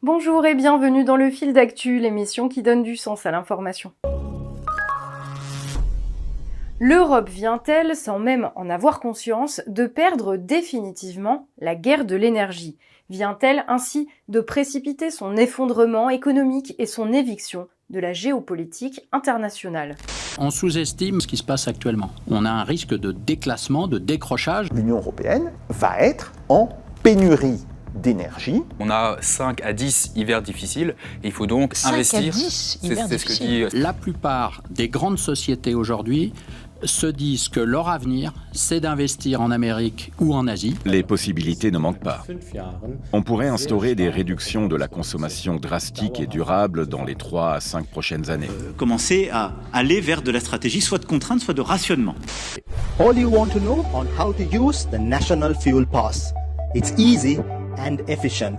Bonjour et bienvenue dans le Fil d'Actu, l'émission qui donne du sens à l'information. L'Europe vient-elle, sans même en avoir conscience, de perdre définitivement la guerre de l'énergie? Vient-elle ainsi de précipiter son effondrement économique et son éviction de la géopolitique internationale? On sous-estime ce qui se passe actuellement. On a un risque de déclassement, de décrochage. L'Union européenne va être en pénurie d'énergie. On a 5 à 10 hivers difficiles et il faut donc investir. C'est ce que dit. La plupart des grandes sociétés aujourd'hui se disent que leur avenir, c'est d'investir en Amérique ou en Asie. Les possibilités ne manquent pas. On pourrait instaurer des réductions de la consommation drastiques et durables dans les 3 à 5 prochaines années. Commencer à aller vers de la stratégie soit de contrainte, soit de rationnement. All you want to know on how to use the National Fuel Pass. It's easy and efficient.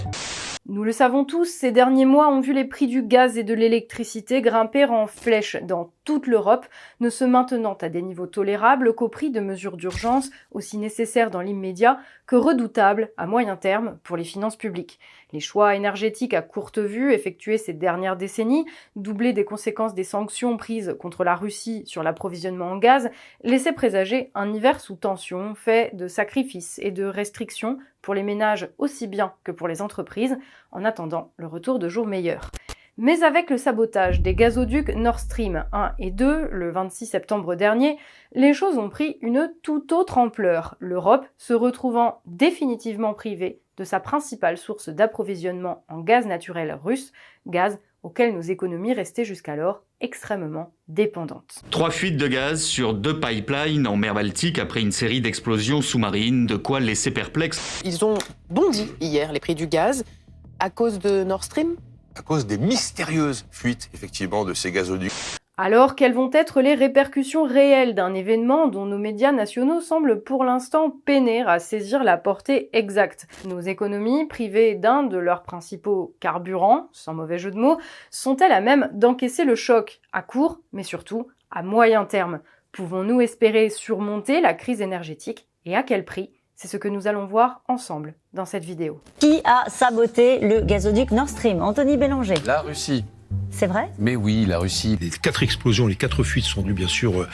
Nous le savons tous, ces derniers mois ont vu les prix du gaz et de l'électricité grimper en flèche dans toute l'Europe, ne se maintenant à des niveaux tolérables qu'au prix de mesures d'urgence aussi nécessaires dans l'immédiat que redoutables à moyen terme pour les finances publiques. Les choix énergétiques à courte vue effectués ces dernières décennies, doublés des conséquences des sanctions prises contre la Russie sur l'approvisionnement en gaz, laissaient présager un hiver sous tension fait de sacrifices et de restrictions pour les ménages aussi bien que pour les entreprises, en attendant le retour de jours meilleurs. Mais avec le sabotage des gazoducs Nord Stream 1 et 2, le 26 septembre dernier, les choses ont pris une toute autre ampleur, l'Europe se retrouvant définitivement privée de sa principale source d'approvisionnement en gaz naturel russe, gaz auquel nos économies restaient jusqu'alors extrêmement dépendantes. 3 fuites de gaz sur 2 pipelines en mer Baltique après une série d'explosions sous-marines, de quoi laisser perplexe. Ils ont bondi hier, les prix du gaz, à cause de Nord Stream ? À cause des mystérieuses fuites, effectivement, de ces gazoducs. Alors, quelles vont être les répercussions réelles d'un événement dont nos médias nationaux semblent pour l'instant peiner à saisir la portée exacte? Nos économies, privées d'un de leurs principaux carburants, sans mauvais jeu de mots, sont-elles à même d'encaisser le choc, à court, mais surtout à moyen terme? Pouvons-nous espérer surmonter la crise énergétique et à quel prix? C'est ce que nous allons voir ensemble dans cette vidéo. Qui a saboté le gazoduc Nord Stream? Anthony Bélanger. La Russie. C'est vrai? Mais oui, la Russie. Les 4 explosions, les 4 fuites sont dues bien sûr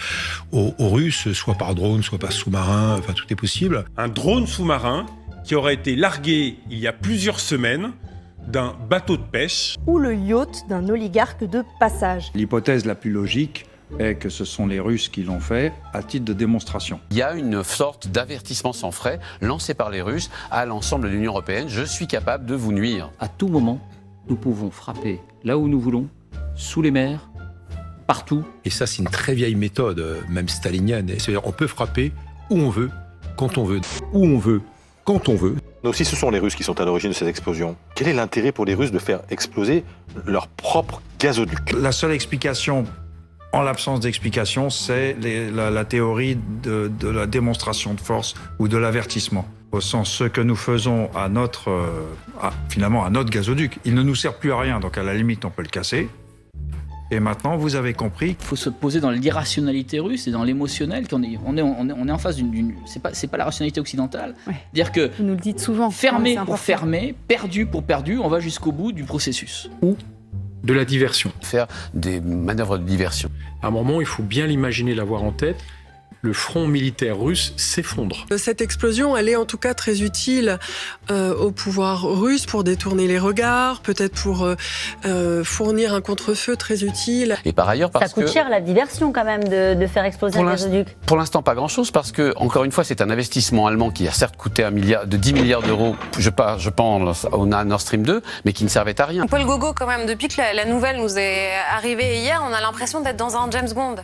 aux Russes, soit par drone, soit par sous-marin, enfin tout est possible. Un drone sous-marin qui aurait été largué il y a plusieurs semaines d'un bateau de pêche. Ou le yacht d'un oligarque de passage. L'hypothèse la plus logique est que ce sont les Russes qui l'ont fait à titre de démonstration. Il y a une sorte d'avertissement sans frais lancé par les Russes à l'ensemble de l'Union européenne. Je suis capable de vous nuire. À tout moment, nous pouvons frapper là où nous voulons, sous les mers, partout. Et ça, c'est une très vieille méthode, même stalinienne. C'est-à-dire, on peut frapper où on veut, quand on veut, où on veut, quand on veut. Donc si ce sont les Russes qui sont à l'origine de ces explosions, quel est l'intérêt pour les Russes de faire exploser leur propre gazoduc? La seule explication, en l'absence d'explication, c'est la théorie de la démonstration de force ou de l'avertissement. Au sens, ce que nous faisons à notre gazoduc, il ne nous sert plus à rien, donc à la limite, on peut le casser. Et maintenant, vous avez compris. Il faut se poser dans l'irrationalité russe et dans l'émotionnel. On est en face d'une. C'est pas la rationalité occidentale. Ouais. Dire que vous nous le dites souvent. Fermer pour fermer, perdu pour perdu, on va jusqu'au bout du processus. Ou de la diversion. Faire des manœuvres de diversion. À un moment, il faut bien l'imaginer, l'avoir en tête. Le front militaire russe s'effondre. Cette explosion, elle est en tout cas très utile au pouvoir russe pour détourner les regards, peut-être pour fournir un contre-feu très utile. Et par ailleurs, parce que... Ça coûte cher la diversion quand même de faire exploser un gazoduc. Pour l'instant, pas grand-chose parce que, encore une fois, c'est un investissement allemand qui a certes coûté 10 milliards d'euros, je pense, au Nord Stream 2, mais qui ne servait à rien. Paul Gogo, quand même, depuis que la nouvelle nous est arrivée hier, on a l'impression d'être dans un James Bond.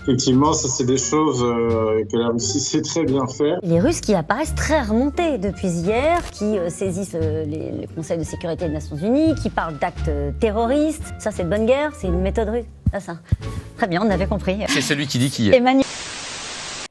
Effectivement, ça c'est des choses que la Russie sait très bien faire. Les Russes qui apparaissent très remontés depuis hier, qui saisissent les conseils de sécurité des Nations Unies, qui parlent d'actes terroristes. Ça c'est de bonne guerre, c'est une méthode russe. Ça. Très bien, on avait compris. C'est celui qui dit qui est. Emmanuel.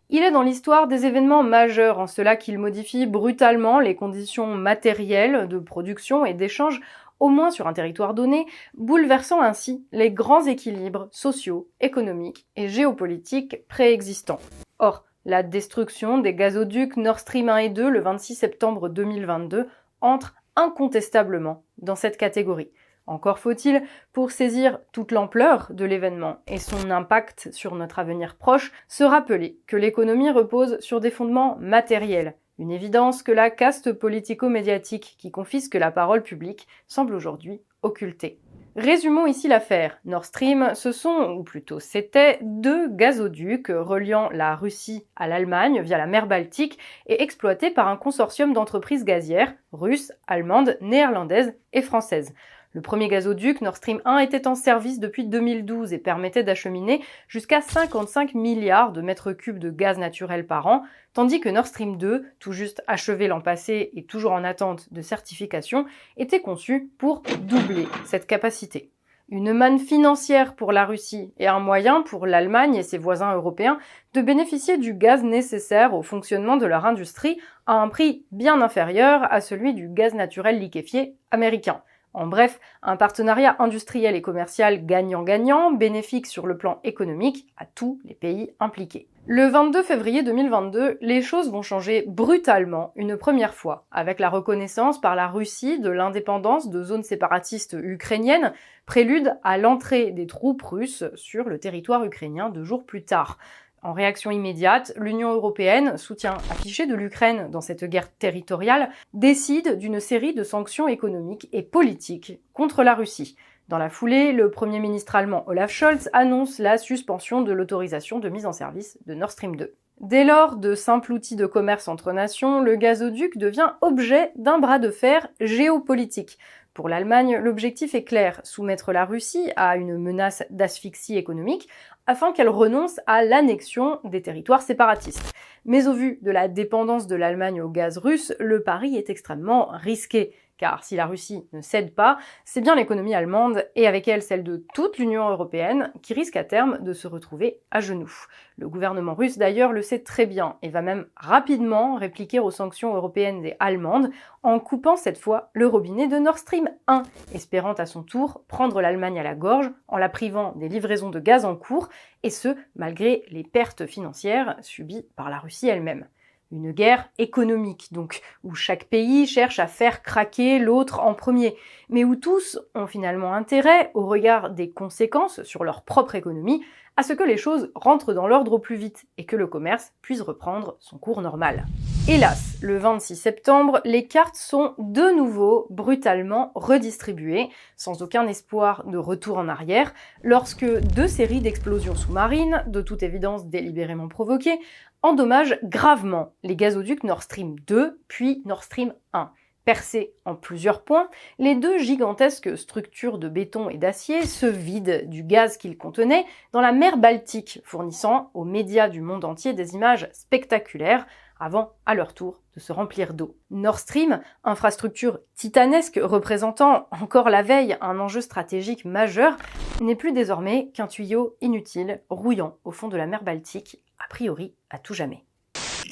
Il est dans l'histoire des événements majeurs en cela qu'il modifie brutalement les conditions matérielles de production et d'échange au moins sur un territoire donné, bouleversant ainsi les grands équilibres sociaux, économiques et géopolitiques préexistants. Or, la destruction des gazoducs Nord Stream 1 et 2 le 26 septembre 2022 entre incontestablement dans cette catégorie. Encore faut-il, pour saisir toute l'ampleur de l'événement et son impact sur notre avenir proche, se rappeler que l'économie repose sur des fondements matériels, une évidence que la caste politico-médiatique qui confisque la parole publique semble aujourd'hui occulter. Résumons ici l'affaire. Nord Stream, ce sont, ou plutôt c'étaient, 2 gazoducs reliant la Russie à l'Allemagne via la mer Baltique et exploités par un consortium d'entreprises gazières russes, allemandes, néerlandaises et françaises. Le premier gazoduc, Nord Stream 1, était en service depuis 2012 et permettait d'acheminer jusqu'à 55 milliards de mètres cubes de gaz naturel par an, tandis que Nord Stream 2, tout juste achevé l'an passé et toujours en attente de certification, était conçu pour doubler cette capacité. Une manne financière pour la Russie et un moyen pour l'Allemagne et ses voisins européens de bénéficier du gaz nécessaire au fonctionnement de leur industrie à un prix bien inférieur à celui du gaz naturel liquéfié américain. En bref, un partenariat industriel et commercial gagnant-gagnant, bénéfique sur le plan économique à tous les pays impliqués. Le 22 février 2022, les choses vont changer brutalement une première fois, avec la reconnaissance par la Russie de l'indépendance de zones séparatistes ukrainiennes, prélude à l'entrée des troupes russes sur le territoire ukrainien 2 jours plus tard. En réaction immédiate, l'Union européenne, soutien affiché de l'Ukraine dans cette guerre territoriale, décide d'une série de sanctions économiques et politiques contre la Russie. Dans la foulée, le Premier ministre allemand Olaf Scholz annonce la suspension de l'autorisation de mise en service de Nord Stream 2. Dès lors, de simple outil de commerce entre nations, le gazoduc devient objet d'un bras de fer géopolitique. Pour l'Allemagne, l'objectif est clair, soumettre la Russie à une menace d'asphyxie économique afin qu'elle renonce à l'annexion des territoires séparatistes. Mais au vu de la dépendance de l'Allemagne au gaz russe, le pari est extrêmement risqué. Car si la Russie ne cède pas, c'est bien l'économie allemande, et avec elle celle de toute l'Union européenne, qui risque à terme de se retrouver à genoux. Le gouvernement russe d'ailleurs le sait très bien, et va même rapidement répliquer aux sanctions européennes et allemandes, en coupant cette fois le robinet de Nord Stream 1, espérant à son tour prendre l'Allemagne à la gorge en la privant des livraisons de gaz en cours, et ce, malgré les pertes financières subies par la Russie elle-même. Une guerre économique, donc, où chaque pays cherche à faire craquer l'autre en premier, mais où tous ont finalement intérêt, au regard des conséquences sur leur propre économie, à ce que les choses rentrent dans l'ordre au plus vite et que le commerce puisse reprendre son cours normal. Hélas, le 26 septembre, les cartes sont de nouveau brutalement redistribuées, sans aucun espoir de retour en arrière, lorsque 2 séries d'explosions sous-marines, de toute évidence délibérément provoquées, endommagent gravement les gazoducs Nord Stream 2 puis Nord Stream 1. Percés en plusieurs points, les 2 gigantesques structures de béton et d'acier se vident du gaz qu'ils contenaient dans la mer Baltique, fournissant aux médias du monde entier des images spectaculaires avant, à leur tour, de se remplir d'eau. Nord Stream, infrastructure titanesque représentant encore la veille un enjeu stratégique majeur, n'est plus désormais qu'un tuyau inutile, rouillant au fond de la mer Baltique, a priori à tout jamais.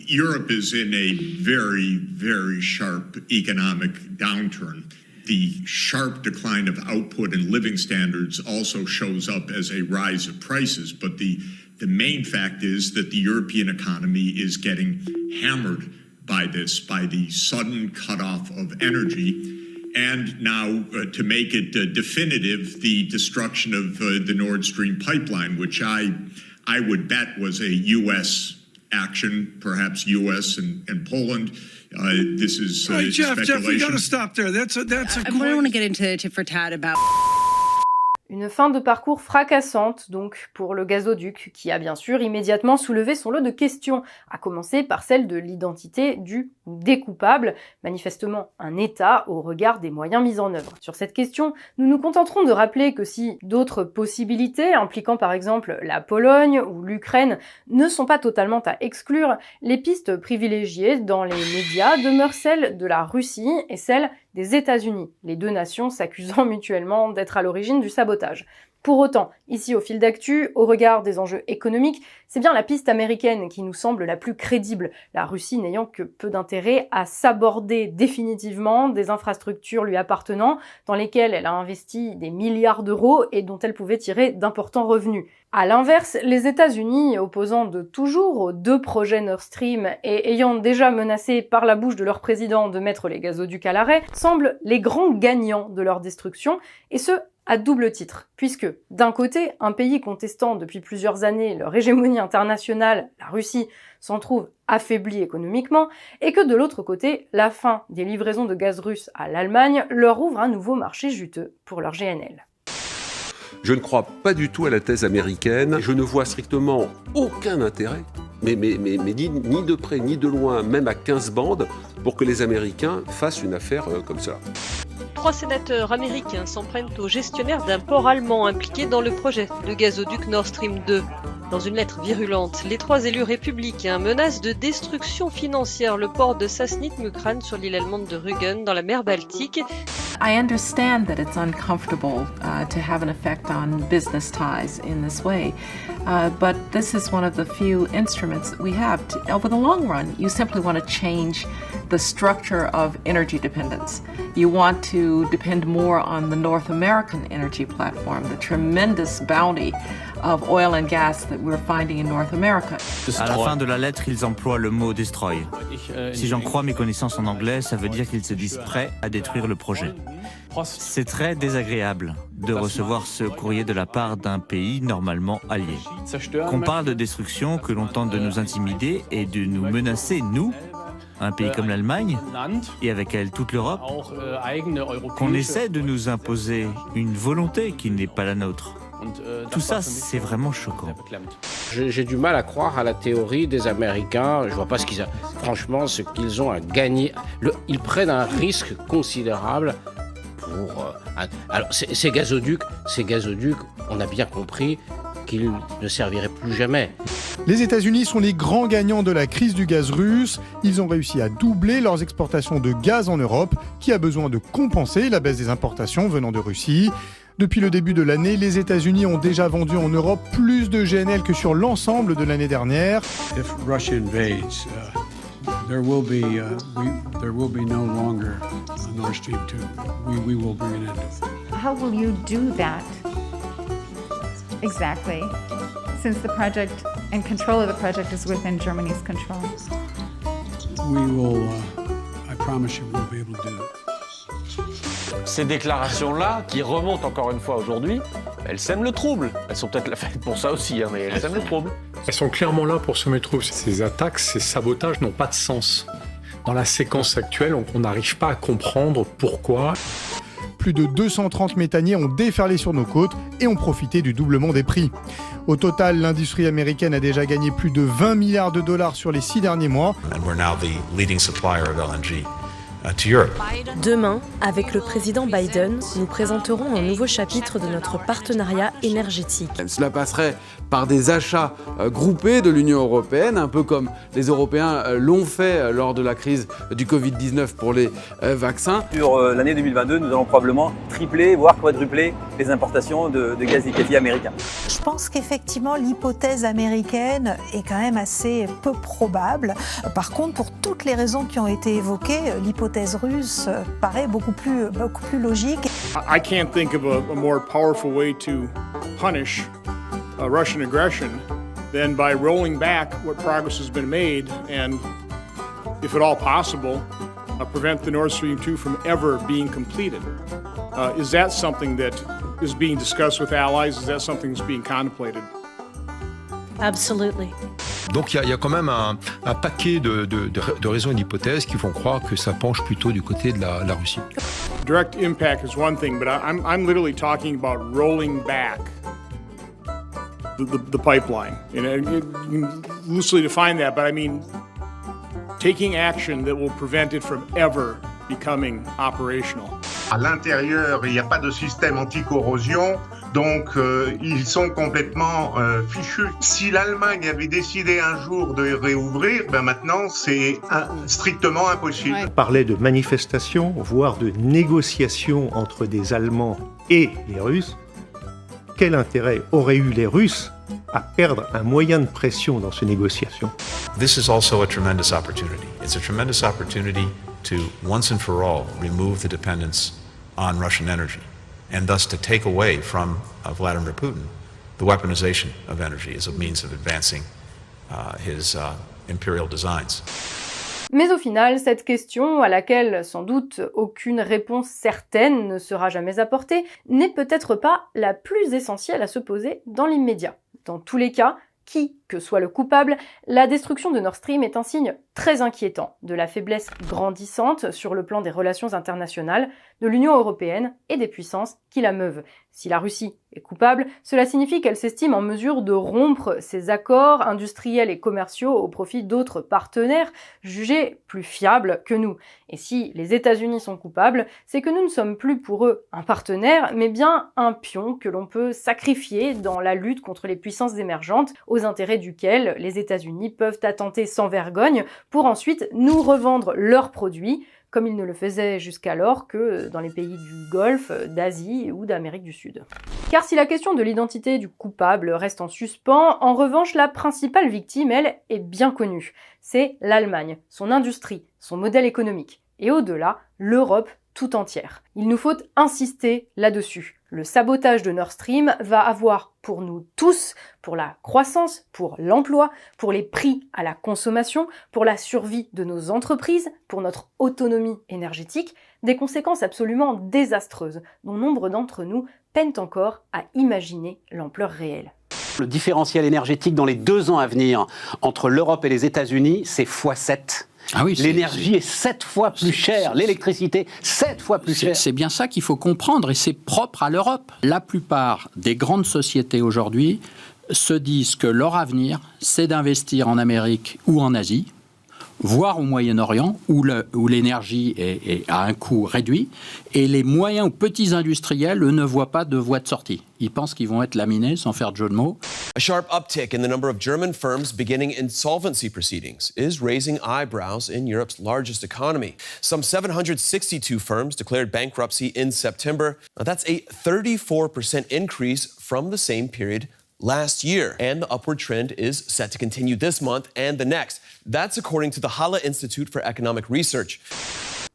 Europe is in a very, very sharp economic downturn. The sharp decline of output and living standards also shows up as a rise of prices, but the main fact is that the European economy is getting hammered by this, by the sudden cutoff of energy, and now, to make it definitive, the destruction of the Nord Stream pipeline, which I would bet was a U.S. action, perhaps U.S. and Poland. This is Jeff, speculation. we got to stop there. That's a I don't want to get into tit for tat about. Une fin de parcours fracassante, donc, pour le gazoduc, qui a bien sûr immédiatement soulevé son lot de questions, à commencer par celle de l'identité du découpable, manifestement un État au regard des moyens mis en œuvre. Sur cette question, nous nous contenterons de rappeler que si d'autres possibilités, impliquant par exemple la Pologne ou l'Ukraine, ne sont pas totalement à exclure, les pistes privilégiées dans les médias demeurent celles de la Russie et celles des États-Unis, les 2 nations s'accusant mutuellement d'être à l'origine du sabotage. Pour autant, ici au fil d'actu, au regard des enjeux économiques, c'est bien la piste américaine qui nous semble la plus crédible, la Russie n'ayant que peu d'intérêt à s'aborder définitivement des infrastructures lui appartenant, dans lesquelles elle a investi des milliards d'euros et dont elle pouvait tirer d'importants revenus. À l'inverse, les États-Unis, opposant de toujours aux 2 projets Nord Stream et ayant déjà menacé par la bouche de leur président de mettre les gazoducs à l'arrêt, semblent les grands gagnants de leur destruction, et ce, à double titre, puisque, d'un côté, un pays contestant depuis plusieurs années leur hégémonie internationale, la Russie, s'en trouve affaibli économiquement, et que de l'autre côté, la fin des livraisons de gaz russe à l'Allemagne leur ouvre un nouveau marché juteux pour leur GNL. Je ne crois pas du tout à la thèse américaine, je ne vois strictement aucun intérêt, mais ni de près ni de loin, même à 15 bandes, pour que les Américains fassent une affaire comme ça. 3 sénateurs américains s'en prennent au gestionnaire d'un port allemand impliqué dans le projet de gazoduc Nord Stream 2. Dans une lettre virulente, les 3 élus républicains menacent de destruction financière le port de Sassnitz-Mukran sur l'île allemande de Rügen dans la mer Baltique. I understand that it's uncomfortable to have an effect on business ties in this way, but this is one of the few instruments that we have. Over the long run, you simply want to change the structure of energy dependence. You want to depend more on the North American energy platform, the tremendous bounty of oil and gas that we're finding in North America. À la fin de la lettre, ils emploient le mot « destroy ». Si j'en crois mes connaissances en anglais, ça veut dire qu'ils se disent prêts à détruire le projet. C'est très désagréable de recevoir ce courrier de la part d'un pays normalement allié. Qu'on parle de destruction, que l'on tente de nous intimider et de nous menacer, nous, un pays comme l'Allemagne, et avec elle toute l'Europe, qu'on essaie de nous imposer une volonté qui n'est pas la nôtre. Tout ça, c'est vraiment choquant. J'ai du mal à croire à la théorie des Américains. Je vois pas franchement ce qu'ils ont à gagner. Ils prennent un risque considérable pour... Alors, ces gazoducs, on a bien compris qu'ils ne serviraient plus jamais. Les États-Unis sont les grands gagnants de la crise du gaz russe. Ils ont réussi à doubler leurs exportations de gaz en Europe, qui a besoin de compenser la baisse des importations venant de Russie. Depuis le début de l'année, les États-Unis ont déjà vendu en Europe plus de GNL que sur l'ensemble de l'année dernière. If Russia invades, there will be no longer a Nord Stream 2. We will bring an end to it. How will you do that exactly, since the project and control of the project is within Germany's control? We will, I promise you, we'll be able to do it. Ces déclarations-là, qui remontent encore une fois aujourd'hui, elles sèment le trouble. Elles sont peut-être faites pour ça aussi, mais elles sèment le trouble. Elles sont clairement là pour semer le trouble. Ces attaques, ces sabotages n'ont pas de sens. Dans la séquence actuelle, on n'arrive pas à comprendre pourquoi. Plus de 230 méthaniers ont déferlé sur nos côtes et ont profité du doublement des prix. Au total, l'industrie américaine a déjà gagné plus de 20 milliards de dollars sur les 6 derniers mois. And we're now the leading supplier of LNG. Demain, avec le président Biden, nous présenterons un nouveau chapitre de notre partenariat énergétique. Cela passerait par des achats groupés de l'Union européenne, un peu comme les Européens l'ont fait lors de la crise du Covid-19 pour les vaccins. Sur l'année 2022, nous allons probablement tripler, voire quadrupler les importations de gaz liquéfié américain. Je pense qu'effectivement, l'hypothèse américaine est quand même assez peu probable. Par contre, pour toutes les raisons qui ont été évoquées, l'hypothèse russe paraît beaucoup plus logique. I can't think of a more powerful way to punish Russian aggression than by rolling back what progress has been made and, if at all possible, prevent the Nord Stream 2 from ever being completed. Is that something that is being discussed with allies? Is that something that's being contemplated? Absolutely. Donc il y a quand même un paquet de raisons et d'hypothèses qui font croire que ça penche plutôt du côté de la Russie. Direct impact is one thing, but I'm literally talking about rolling back the pipeline. You can loosely define that, but I mean taking action that will prevent it from ever becoming operational. À l'intérieur, il n'y a pas de système anti-corrosion, donc ils sont complètement fichus. Si l'Allemagne avait décidé un jour de réouvrir, maintenant c'est strictement impossible. On parlait de manifestations, voire de négociations entre des Allemands et les Russes. quel intérêt auraient eu les Russes à perdre un moyen de pression dans ces négociations? This is also a tremendous opportunity. It's a tremendous opportunity to, once and for all, remove the dependence on Russian energy, and thus to take away from Vladimir Putin the weaponization of energy as a means of advancing his imperial designs. Mais au final, cette question, à laquelle sans doute aucune réponse certaine ne sera jamais apportée, n'est peut-être pas la plus essentielle à se poser dans l'immédiat. Dans tous les cas, qui que soit le coupable, la destruction de Nord Stream est un signe très inquiétant de la faiblesse grandissante sur le plan des relations internationales de l'Union européenne et des puissances qui la meuvent. Si la Russie est coupable, cela signifie qu'elle s'estime en mesure de rompre ses accords industriels et commerciaux au profit d'autres partenaires jugés plus fiables que nous. Et si les États-Unis sont coupables, c'est que nous ne sommes plus pour eux un partenaire, mais bien un pion que l'on peut sacrifier dans la lutte contre les puissances émergentes, aux intérêts duquel les États-Unis peuvent attenter sans vergogne pour ensuite nous revendre leurs produits, comme ils ne le faisaient jusqu'alors que dans les pays du Golfe, d'Asie ou d'Amérique du Sud. Car si la question de l'identité du coupable reste en suspens, en revanche, la principale victime, elle, est bien connue. C'est l'Allemagne, son industrie, son modèle économique, et au-delà, l'Europe tout entière. Il nous faut insister là-dessus. Le sabotage de Nord Stream va avoir pour nous tous, pour la croissance, pour l'emploi, pour les prix à la consommation, pour la survie de nos entreprises, pour notre autonomie énergétique, des conséquences absolument désastreuses dont nombre d'entre nous peinent encore à imaginer l'ampleur réelle. Le différentiel énergétique dans les 2 ans à venir entre l'Europe et les États-Unis, c'est x7. Ah oui, l'énergie est 7 fois plus chère, l'électricité 7 fois plus chère. C'est bien ça qu'il faut comprendre et c'est propre à l'Europe. La plupart des grandes sociétés aujourd'hui se disent que leur avenir, c'est d'investir en Amérique ou en Asie, voire au Moyen-Orient, où l'énergie est à un coût réduit, et les moyens ou petits industriels, eux, ne voient pas de voie de sortie. Ils pensent qu'ils vont être laminés, sans faire de jeu de mots. A sharp uptick in the number of German firms beginning insolvency proceedings is raising eyebrows in Europe's largest economy. Some 762 firms declared bankruptcy in September. Now, that's a 34% increase from the same period last year. And the upward trend is set to continue this month and the next. That's according to the Halle Institute for Economic Research.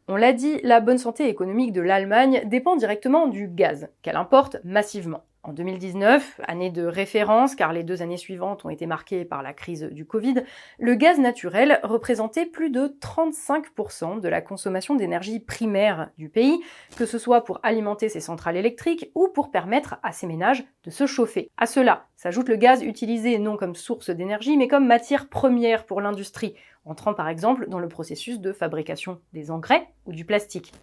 On l'a dit, la bonne santé économique de l'Allemagne dépend directement du gaz, qu'elle importe massivement. En 2019, année de référence car les 2 années suivantes ont été marquées par la crise du Covid, le gaz naturel représentait plus de 35% de la consommation d'énergie primaire du pays, que ce soit pour alimenter ses centrales électriques ou pour permettre à ses ménages de se chauffer. À cela s'ajoute le gaz utilisé non comme source d'énergie mais comme matière première pour l'industrie, entrant par exemple dans le processus de fabrication des engrais ou du plastique.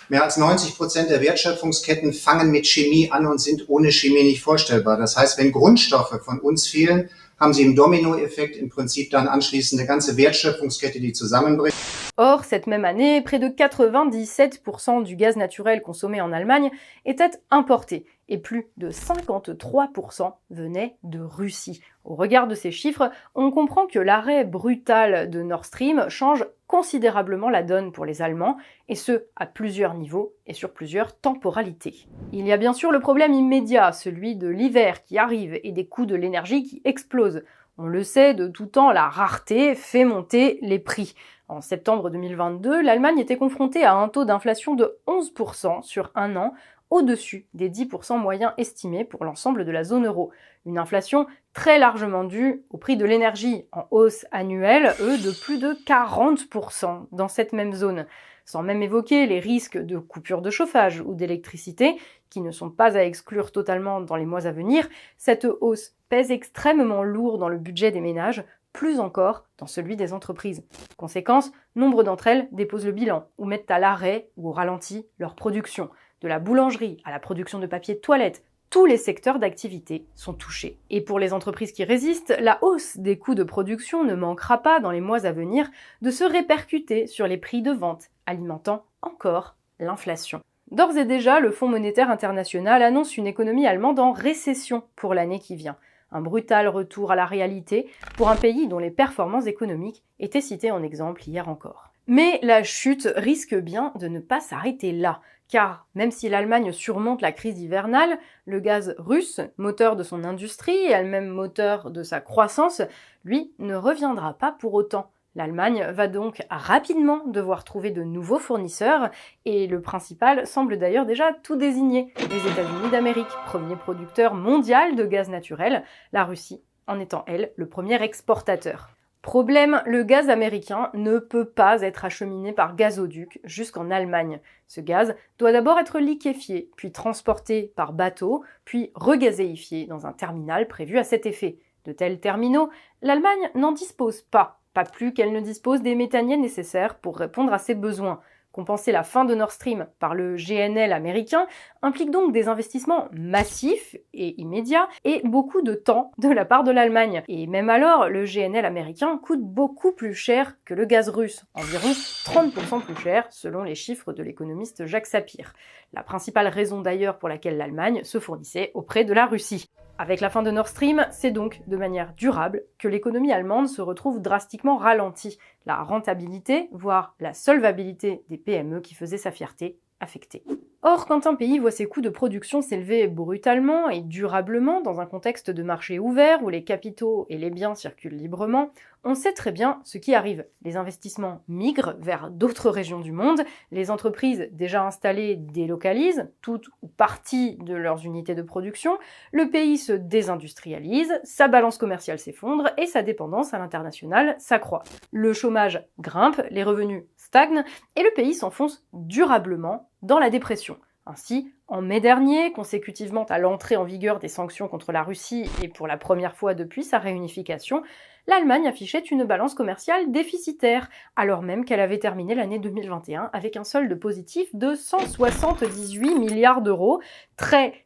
Mehr als 90% der Wertschöpfungsketten fangen mit Chemie an und sind ohne Chemie nicht vorstellbar. Das heißt, wenn Grundstoffe von uns fehlen, haben sie im Dominoeffekt im Prinzip dann anschließend eine ganze Wertschöpfungskette, die zusammenbricht. Or, cette même année, près de 97% du gaz naturel consommé en Allemagne était importé et plus de 53% venait de Russie. Au regard de ces chiffres, on comprend que l'arrêt brutal de Nord Stream change considérablement la donne pour les Allemands, et ce, à plusieurs niveaux et sur plusieurs temporalités. Il y a bien sûr le problème immédiat, celui de l'hiver qui arrive et des coûts de l'énergie qui explosent. On le sait, de tout temps, la rareté fait monter les prix. En septembre 2022, l'Allemagne était confrontée à un taux d'inflation de 11% sur un an, au-dessus des 10% moyens estimés pour l'ensemble de la zone euro. Une inflation très largement due au prix de l'énergie, en hausse annuelle, de plus de 40% dans cette même zone. Sans même évoquer les risques de coupure de chauffage ou d'électricité, qui ne sont pas à exclure totalement dans les mois à venir, cette hausse pèse extrêmement lourd dans le budget des ménages, plus encore dans celui des entreprises. Conséquence, nombre d'entre elles déposent le bilan ou mettent à l'arrêt ou au ralenti leur production. De la boulangerie à la production de papier de toilette, tous les secteurs d'activité sont touchés. Et pour les entreprises qui résistent, la hausse des coûts de production ne manquera pas dans les mois à venir de se répercuter sur les prix de vente, alimentant encore l'inflation. D'ores et déjà, le Fonds monétaire international annonce une économie allemande en récession pour l'année qui vient. Un brutal retour à la réalité pour un pays dont les performances économiques étaient citées en exemple hier encore. Mais la chute risque bien de ne pas s'arrêter là, Car même si l'Allemagne surmonte la crise hivernale, le gaz russe, moteur de son industrie et elle-même moteur de sa croissance, lui, ne reviendra pas pour autant. L'Allemagne va donc rapidement devoir trouver de nouveaux fournisseurs, et le principal semble d'ailleurs déjà tout désigner, les États-Unis d'Amérique, premier producteur mondial de gaz naturel, la Russie en étant elle le premier exportateur. Problème, le gaz américain ne peut pas être acheminé par gazoduc jusqu'en Allemagne. Ce gaz doit d'abord être liquéfié, puis transporté par bateau, puis regazéifié dans un terminal prévu à cet effet. De tels terminaux, l'Allemagne n'en dispose pas plus qu'elle ne dispose des méthaniers nécessaires pour répondre à ses besoins. Compenser la fin de Nord Stream par le GNL américain implique donc des investissements massifs et immédiats et beaucoup de temps de la part de l'Allemagne. Et même alors, le GNL américain coûte beaucoup plus cher que le gaz russe, environ 30% plus cher selon les chiffres de l'économiste Jacques Sapir. La principale raison d'ailleurs pour laquelle l'Allemagne se fournissait auprès de la Russie. Avec la fin de Nord Stream, c'est donc de manière durable que l'économie allemande se retrouve drastiquement ralentie. La rentabilité, voire la solvabilité des PME qui faisaient sa fierté, affectée. Or, quand un pays voit ses coûts de production s'élever brutalement et durablement dans un contexte de marché ouvert où les capitaux et les biens circulent librement, on sait très bien ce qui arrive. Les investissements migrent vers d'autres régions du monde, les entreprises déjà installées délocalisent toutes ou partie de leurs unités de production, le pays se désindustrialise, sa balance commerciale s'effondre et sa dépendance à l'international s'accroît. Le chômage grimpe, les revenus stagnent et le pays s'enfonce durablement dans la dépression. Ainsi, en mai dernier, consécutivement à l'entrée en vigueur des sanctions contre la Russie et pour la première fois depuis sa réunification, l'Allemagne affichait une balance commerciale déficitaire, alors même qu'elle avait terminé l'année 2021 avec un solde positif de 178 milliards d'euros, très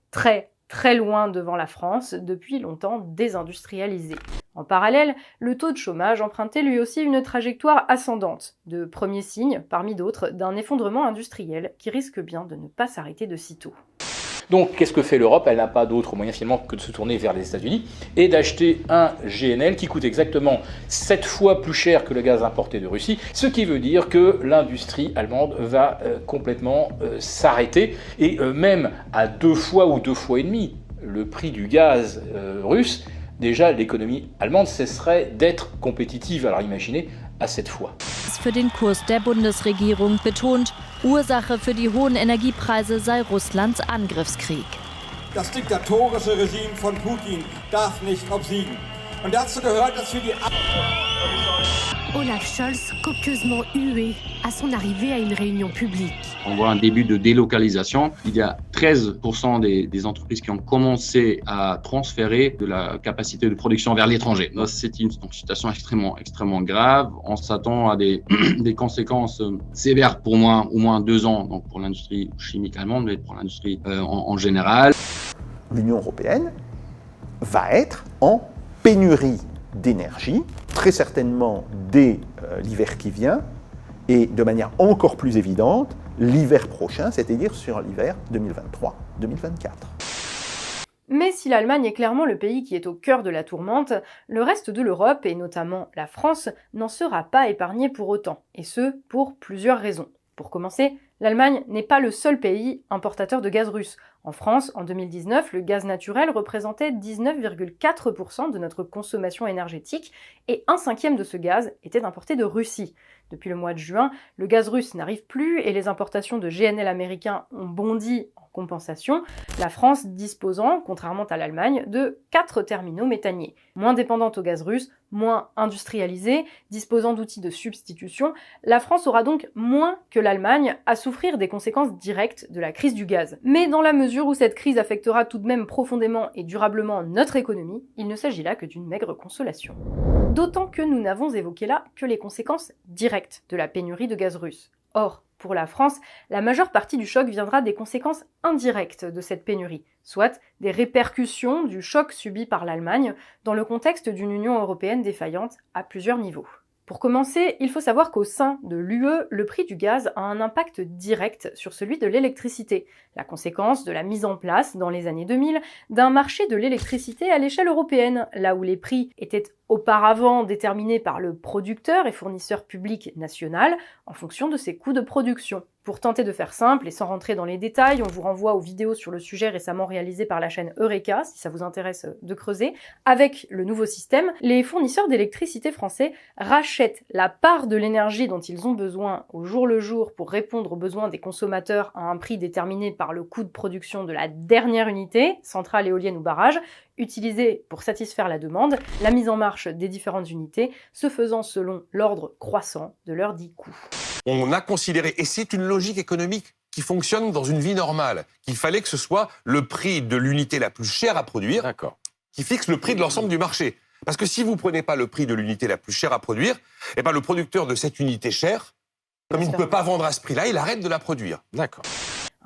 loin devant la France, depuis longtemps désindustrialisée. En parallèle, le taux de chômage empruntait lui aussi une trajectoire ascendante, de premiers signes, parmi d'autres, d'un effondrement industriel qui risque bien de ne pas s'arrêter de sitôt. Donc qu'est-ce que fait l'Europe? Elle n'a pas d'autre moyen finalement que de se tourner vers les États-Unis et d'acheter un GNL qui coûte exactement 7 fois plus cher que le gaz importé de Russie, ce qui veut dire que l'industrie allemande va complètement s'arrêter et même à 2 fois ou 2 fois et demi le prix du gaz russe, déjà l'économie allemande cesserait d'être compétitive. Alors imaginez à 7 fois. Für den Kurs der Bundesregierung betont, Ursache für die hohen Energiepreise sei Russlands Angriffskrieg. Das diktatorische Regime von Putin darf nicht obsiegen. Und dazu gehört, dass wir die... Olaf Scholz, copieusement hué à son arrivée à une réunion publique. On voit un début de délocalisation. Il y a 13% des entreprises qui ont commencé à transférer de la capacité de production vers l'étranger. C'est une situation extrêmement grave. On s'attend à des conséquences sévères pour au moins 2 ans, donc pour l'industrie chimique allemande, mais pour l'industrie en général. L'Union européenne va être en pénurie d'énergie, très certainement dès l'hiver qui vient, et de manière encore plus évidente, l'hiver prochain, c'est-à-dire sur l'hiver 2023-2024. Mais si l'Allemagne est clairement le pays qui est au cœur de la tourmente, le reste de l'Europe, et notamment la France, n'en sera pas épargné pour autant, et ce, pour plusieurs raisons. Pour commencer, l'Allemagne n'est pas le seul pays importateur de gaz russe. En France, en 2019, le gaz naturel représentait 19,4% de notre consommation énergétique et 1/5 de ce gaz était importé de Russie. Depuis le mois de juin, le gaz russe n'arrive plus et les importations de GNL américains ont bondi en compensation, la France disposant, contrairement à l'Allemagne, de 4 terminaux méthaniers. Moins dépendante au gaz russe, moins industrialisée, disposant d'outils de substitution, la France aura donc moins que l'Allemagne à souffrir des conséquences directes de la crise du gaz. Mais dans la mesure où cette crise affectera tout de même profondément et durablement notre économie, il ne s'agit là que d'une maigre consolation. D'autant que nous n'avons évoqué là que les conséquences directes de la pénurie de gaz russe. Or, pour la France, la majeure partie du choc viendra des conséquences indirectes de cette pénurie, soit des répercussions du choc subi par l'Allemagne dans le contexte d'une Union européenne défaillante à plusieurs niveaux. Pour commencer, il faut savoir qu'au sein de l'UE, le prix du gaz a un impact direct sur celui de l'électricité, la conséquence de la mise en place, dans les années 2000, d'un marché de l'électricité à l'échelle européenne, là où les prix étaient auparavant déterminés par le producteur et fournisseur public national en fonction de ses coûts de production. Pour tenter de faire simple et sans rentrer dans les détails, on vous renvoie aux vidéos sur le sujet récemment réalisées par la chaîne Eureka, si ça vous intéresse de creuser. Avec le nouveau système, les fournisseurs d'électricité français rachètent la part de l'énergie dont ils ont besoin au jour le jour pour répondre aux besoins des consommateurs à un prix déterminé par le coût de production de la dernière unité, centrale, éolienne ou barrage, utilisée pour satisfaire la demande, la mise en marche des différentes unités se faisant selon l'ordre croissant de leur dit coût. On a considéré, et c'est une logique économique qui fonctionne dans une vie normale, qu'il fallait que ce soit le prix de l'unité la plus chère à produire qui fixe le prix de l'ensemble du marché. Parce que si vous ne prenez pas le prix de l'unité la plus chère à produire, eh ben le producteur de cette unité chère, comme il ne peut pas vendre à ce prix-là, il arrête de la produire. D'accord.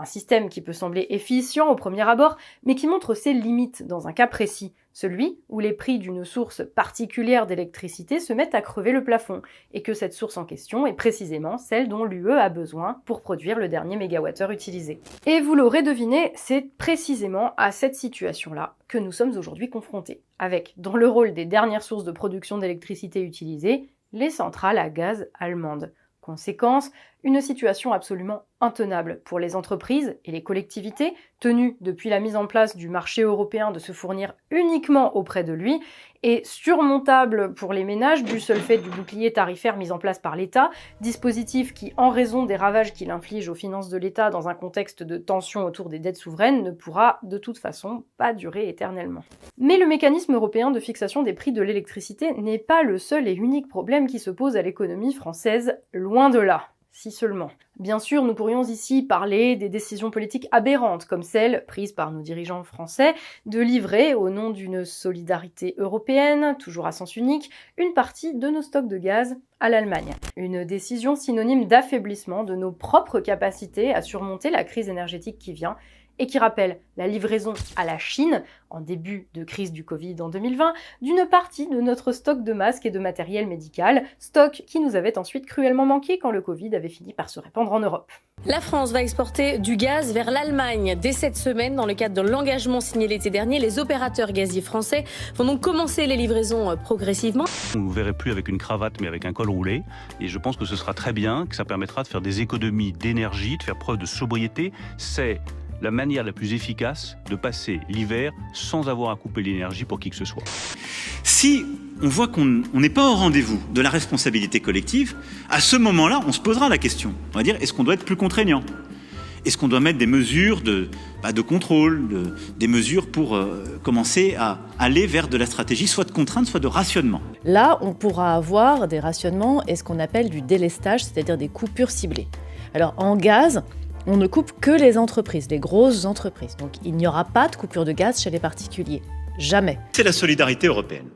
Un système qui peut sembler efficient au premier abord, mais qui montre ses limites dans un cas précis, celui où les prix d'une source particulière d'électricité se mettent à crever le plafond, et que cette source en question est précisément celle dont l'UE a besoin pour produire le dernier mégawattheure utilisé. Et vous l'aurez deviné, c'est précisément à cette situation-là que nous sommes aujourd'hui confrontés, avec, dans le rôle des dernières sources de production d'électricité utilisées, les centrales à gaz allemandes. Conséquence, une situation absolument intenable pour les entreprises et les collectivités, tenues depuis la mise en place du marché européen de se fournir uniquement auprès de lui, et surmontable pour les ménages du seul fait du bouclier tarifaire mis en place par l'État, dispositif qui, en raison des ravages qu'il inflige aux finances de l'État dans un contexte de tension autour des dettes souveraines, ne pourra de toute façon pas durer éternellement. Mais le mécanisme européen de fixation des prix de l'électricité n'est pas le seul et unique problème qui se pose à l'économie française, loin de là. Si seulement. Bien sûr, nous pourrions ici parler des décisions politiques aberrantes, comme celle prise par nos dirigeants français de livrer, au nom d'une solidarité européenne, toujours à sens unique, une partie de nos stocks de gaz à l'Allemagne. Une décision synonyme d'affaiblissement de nos propres capacités à surmonter la crise énergétique qui vient, et qui rappelle la livraison à la Chine, en début de crise du Covid en 2020, d'une partie de notre stock de masques et de matériel médical, stock qui nous avait ensuite cruellement manqué quand le Covid avait fini par se répandre en Europe. La France va exporter du gaz vers l'Allemagne. Dès cette semaine, dans le cadre de l'engagement signé l'été dernier, les opérateurs gaziers français vont donc commencer les livraisons progressivement. On ne vous verrait plus avec une cravate mais avec un col roulé, et je pense que ce sera très bien, que ça permettra de faire des économies d'énergie, de faire preuve de sobriété. C'est la manière la plus efficace de passer l'hiver sans avoir à couper l'énergie pour qui que ce soit. Si on voit qu'on n'est pas au rendez-vous de la responsabilité collective, à ce moment-là, on se posera la question. On va dire, est-ce qu'on doit être plus contraignant ? Est-ce qu'on doit mettre des mesures de contrôle, des mesures pour commencer à aller vers de la stratégie, soit de contrainte, soit de rationnement ? Là, on pourra avoir des rationnements et ce qu'on appelle du délestage, c'est-à-dire des coupures ciblées. Alors en gaz, on ne coupe que les entreprises, les grosses entreprises. Donc il n'y aura pas de coupure de gaz chez les particuliers. Jamais. C'est la solidarité européenne.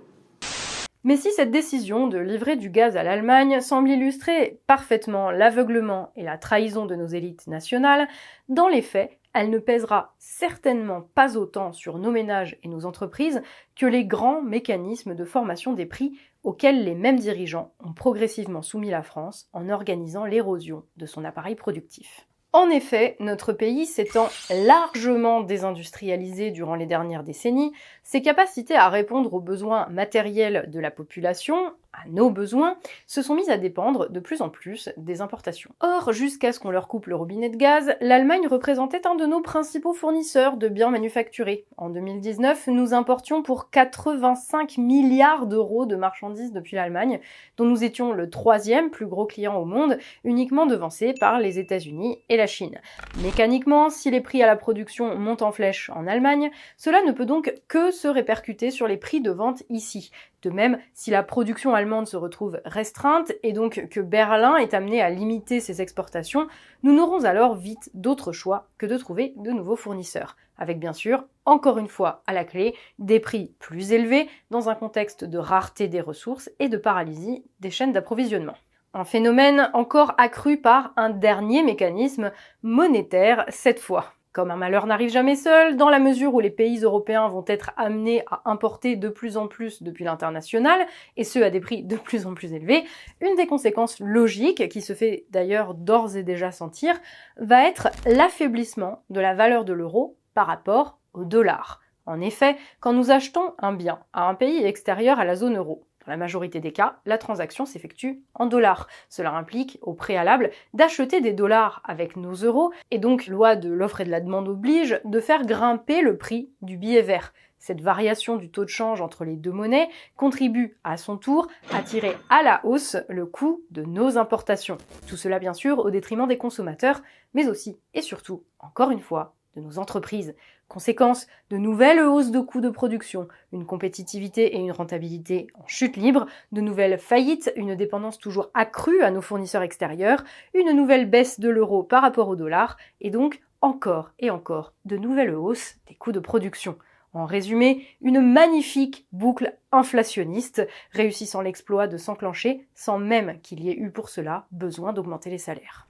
Mais si cette décision de livrer du gaz à l'Allemagne semble illustrer parfaitement l'aveuglement et la trahison de nos élites nationales, dans les faits, elle ne pèsera certainement pas autant sur nos ménages et nos entreprises que les grands mécanismes de formation des prix auxquels les mêmes dirigeants ont progressivement soumis la France en organisant l'érosion de son appareil productif. En effet, notre pays s'étant largement désindustrialisé durant les dernières décennies, ses capacités à répondre aux besoins matériels de la population, à nos besoins, se sont mises à dépendre de plus en plus des importations. Or, jusqu'à ce qu'on leur coupe le robinet de gaz, l'Allemagne représentait un de nos principaux fournisseurs de biens manufacturés. En 2019, nous importions pour 85 milliards d'euros de marchandises depuis l'Allemagne, dont nous étions le 3e plus gros client au monde, uniquement devancé par les États-Unis et la Chine. Mécaniquement, si les prix à la production montent en flèche en Allemagne, cela ne peut donc que se répercuter sur les prix de vente ici. De même, si la production allemande se retrouve restreinte et donc que Berlin est amené à limiter ses exportations, nous n'aurons alors vite d'autre choix que de trouver de nouveaux fournisseurs. Avec bien sûr, encore une fois à la clé, des prix plus élevés dans un contexte de rareté des ressources et de paralysie des chaînes d'approvisionnement. Un phénomène encore accru par un dernier mécanisme monétaire cette fois. Comme un malheur n'arrive jamais seul, dans la mesure où les pays européens vont être amenés à importer de plus en plus depuis l'international, et ce à des prix de plus en plus élevés, une des conséquences logiques, qui se fait d'ailleurs d'ores et déjà sentir, va être l'affaiblissement de la valeur de l'euro par rapport au dollar. En effet, quand nous achetons un bien à un pays extérieur à la zone euro, Dans la majorité des cas, la transaction s'effectue en dollars. Cela implique, au préalable, d'acheter des dollars avec nos euros, et donc, loi de l'offre et de la demande oblige, de faire grimper le prix du billet vert. Cette variation du taux de change entre les deux monnaies contribue à son tour à tirer à la hausse le coût de nos importations. Tout cela bien sûr au détriment des consommateurs, mais aussi et surtout, encore une fois, de nos entreprises. Conséquence, de nouvelles hausses de coûts de production, une compétitivité et une rentabilité en chute libre, de nouvelles faillites, une dépendance toujours accrue à nos fournisseurs extérieurs, une nouvelle baisse de l'euro par rapport au dollar, et donc encore et encore de nouvelles hausses des coûts de production. En résumé, une magnifique boucle inflationniste, réussissant l'exploit de s'enclencher sans même qu'il y ait eu pour cela besoin d'augmenter les salaires.